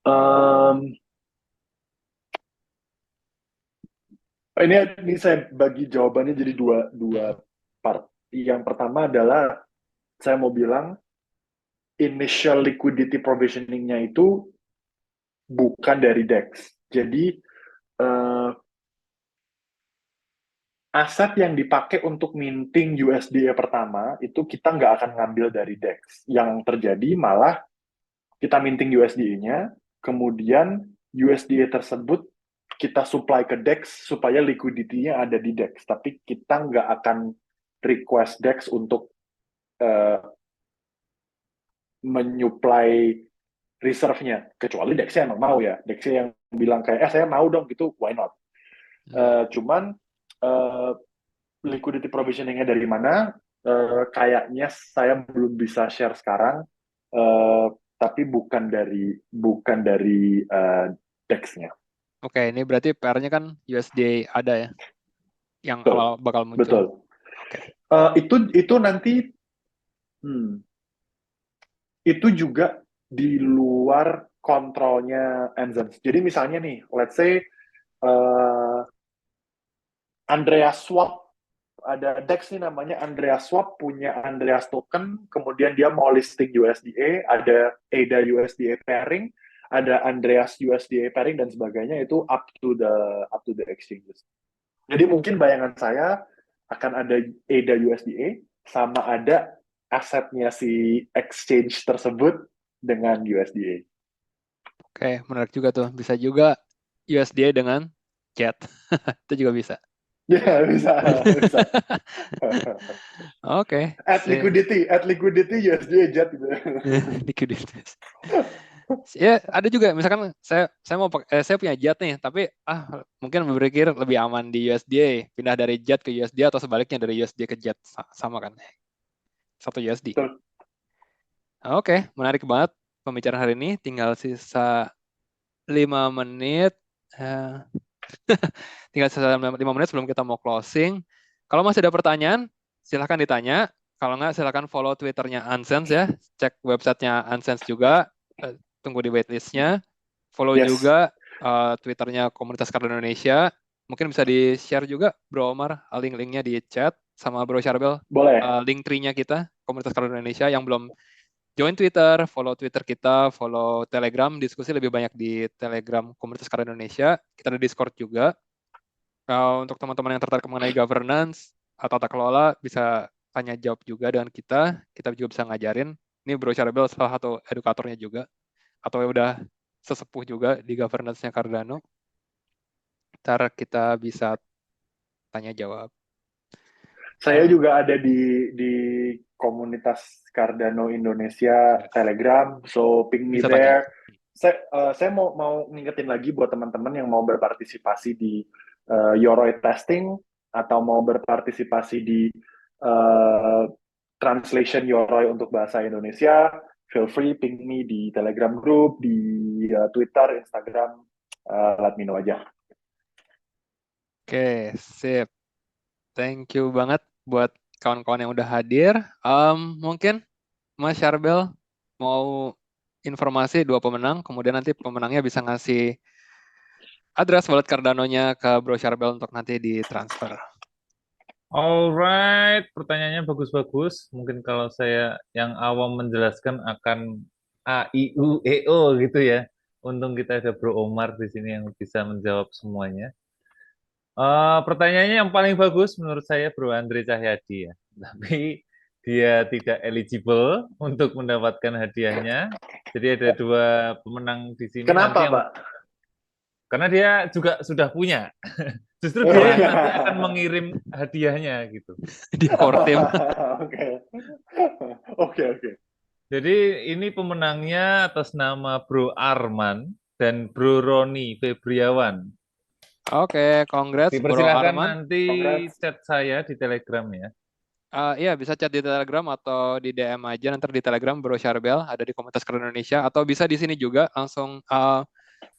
Um, ini saya bagi jawabannya jadi dua Hmm. part. Yang pertama adalah saya mau bilang initial liquidity provisioning-nya itu bukan dari DEX. Jadi eh, aset yang dipakai untuk minting USDA pertama itu kita nggak akan ngambil dari DEX. Yang terjadi malah kita minting USDA-nya, kemudian USDA tersebut kita supply ke DEX supaya liquidity-nya ada di DEX. Tapi kita nggak akan request DEX untuk uh, menyuplai reserve-nya. Kecuali DEX-nya emang mau ya. DEX-nya yang bilang kayak, saya mau dong gitu, why not? Hmm. Cuman liquidity provisioning-nya dari mana? Kayaknya saya belum bisa share sekarang, tapi bukan dari DEX-nya. Oke, ini berarti PR-nya kan USD ada ya, yang Betul, awal bakal muncul. betul. Oke. Itu nanti itu juga di luar kontrolnya Enzens. Jadi misalnya nih, let's say Andreas Schwab, ada DEX nih namanya Andreas Schwab, punya Andreas token, kemudian dia mau listing USDA, ada ADA USDA pairing, ada Andreas USDA pairing dan sebagainya, itu up to the exchanges. Jadi mungkin bayangan saya akan ada ADA USDA sama ada asetnya si exchange tersebut dengan USDA. Oke, menarik juga tuh. Bisa juga USD dengan CHAT. Itu juga bisa. Ya, bisa, bisa. Oke, Add liquidity USDA jet gitu. likuiditas. Ya, ada juga misalkan saya mau saya punya JAT nih, tapi mungkin berpikir lebih aman di USD, pindah dari JAT ke USD atau sebaliknya dari USD ke JAT, sama kan? Satu USD. Betul. Oke, menarik banget pembicaraan hari ini. Tinggal sisa 5 menit. Eh, Tinggal sisa 5 menit sebelum kita mau closing. Kalau masih ada pertanyaan, silahkan ditanya. Kalau nggak, silahkan follow Twitternya Unsense ya. Cek websitenya Unsense juga. Tunggu di waitlistnya. Follow Yes, juga Twitternya Komunitas Cardano Indonesia. Mungkin bisa di-share juga, Bro Omar, link-linknya di chat. Sama Bro Charbel, boleh. link tree-nya kita, Komunitas Cardano Indonesia, yang belum join Twitter, follow Twitter kita, follow Telegram, diskusi lebih banyak di Telegram Komunitas Cardano Indonesia. Kita ada Discord juga. Untuk teman-teman yang tertarik mengenai governance atau tata kelola, bisa tanya jawab juga dengan kita. Kita juga bisa ngajarin. Ini Bro Charbel salah satu edukatornya juga. Atau udah sesepuh juga di governance-nya Cardano. Ntar kita bisa tanya jawab. Saya juga ada di komunitas Cardano Indonesia Telegram, so ping me Bisa tanya. there. Saya mau ngingetin lagi buat teman-teman yang mau berpartisipasi di Yoroi testing atau mau berpartisipasi di uh, translation Yoroi untuk bahasa Indonesia, feel free ping me di Telegram group, di Twitter, Instagram, let me know aja. Oke, sip. Thank you banget buat kawan-kawan yang udah hadir. Mungkin Mas Syarbel mau informasi 2 pemenang, kemudian nanti pemenangnya bisa ngasih address wallet Cardano-nya ke Bro Syarbel untuk nanti ditransfer. Alright, pertanyaannya bagus-bagus. Mungkin kalau saya yang awam menjelaskan akan A, I, U, E, O gitu ya. Untung kita ada Bro Omar di sini yang bisa menjawab semuanya. Pertanyaannya yang paling bagus menurut saya Bro Andre Cahyadi ya. Tapi dia tidak eligible untuk mendapatkan hadiahnya. Jadi ada 2 pemenang di sini nanti Kenapa, yang Pak? karena dia juga sudah punya. Justru Oh, dia iya. nanti akan mengirim hadiahnya gitu. Di core team. Oke. Oke. Jadi ini pemenangnya atas nama Bro Arman dan Bro Roni Febriawan. Oke, congrats Bro Dipersilahkan Arman. nanti Congrats. chat saya di Telegram ya. Iya, bisa chat di Telegram atau di DM aja nanti di Telegram Bro Syarbel, ada di komunitas Cardano Indonesia, atau bisa di sini juga langsung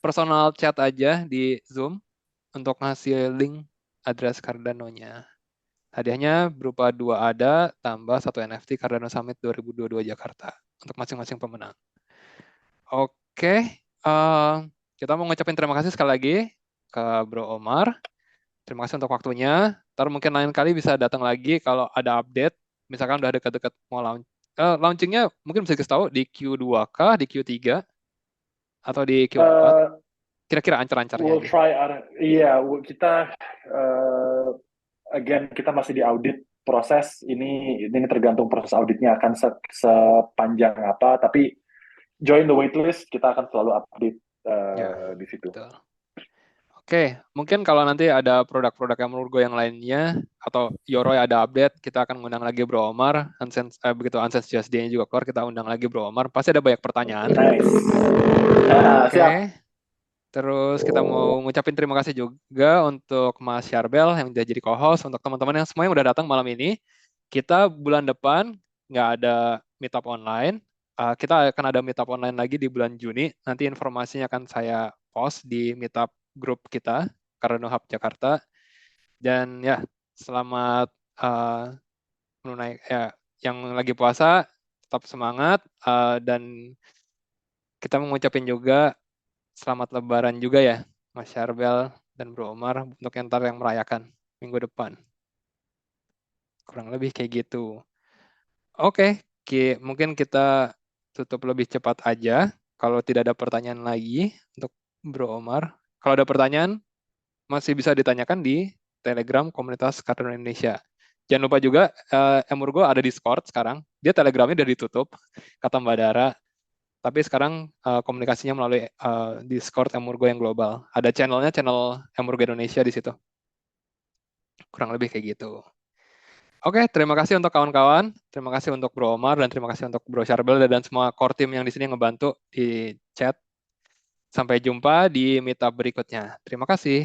personal chat aja di Zoom untuk ngasih link address Cardano-nya. Hadiahnya berupa 2 ADA tambah 1 NFT Cardano Summit 2022 Jakarta untuk masing-masing pemenang. Oke, kita mau ngucapin terima kasih sekali lagi ke Bro Omar. Terima kasih untuk waktunya. Ntar mungkin lain kali bisa datang lagi kalau ada update. Misalkan udah dekat-dekat mau launchingnya mungkin bisa dikasih tahu di Q2 kah, di Q3, atau di Q4. Kira-kira ancar-ancarnya We'll aja. try. Iya, kita again kita masih di audit proses ini tergantung proses auditnya akan sepanjang apa. Tapi join the waitlist, kita akan selalu update Ya, di situ. betul. Oke, mungkin kalau nanti ada produk-produk yang menurut gue yang lainnya, atau Yoroi ada update, kita akan ngundang lagi Bro Omar. Begitu Unsense USD-nya juga keluar, kita undang lagi Bro Omar. Pasti ada banyak pertanyaan. Nice. Oke, Siap. terus kita mau ngucapin terima kasih juga untuk Mas Syarbel yang udah jadi co-host, untuk teman-teman yang semua yang udah datang malam ini. Kita bulan depan nggak ada meetup online. Kita akan ada meetup online lagi di bulan Juni. Nanti informasinya akan saya post di meetup grup kita, Cardano Hub Jakarta. Dan ya, selamat yang lagi puasa, tetap semangat. Dan kita mengucapin juga selamat Lebaran juga ya, Mas Syarbel dan Bro Omar, untuk yang ntar yang merayakan minggu depan. Kurang lebih kayak gitu. Oke, mungkin kita tutup lebih cepat aja. Kalau tidak ada pertanyaan lagi untuk Bro Omar. Kalau ada pertanyaan, masih bisa ditanyakan di Telegram komunitas Cardano Indonesia. Jangan lupa juga, Emurgo ada Discord sekarang. Dia Telegramnya udah ditutup, kata Mbak Dara. Tapi sekarang komunikasinya melalui Discord Emurgo yang global. Ada channelnya, channel Emurgo Indonesia di situ. Kurang lebih kayak gitu. Oke, terima kasih untuk kawan-kawan. Terima kasih untuk Bro Omar, dan terima kasih untuk Bro Syarbel dan semua core team yang di sini ngebantu di chat. Sampai jumpa di meetup berikutnya. Terima kasih.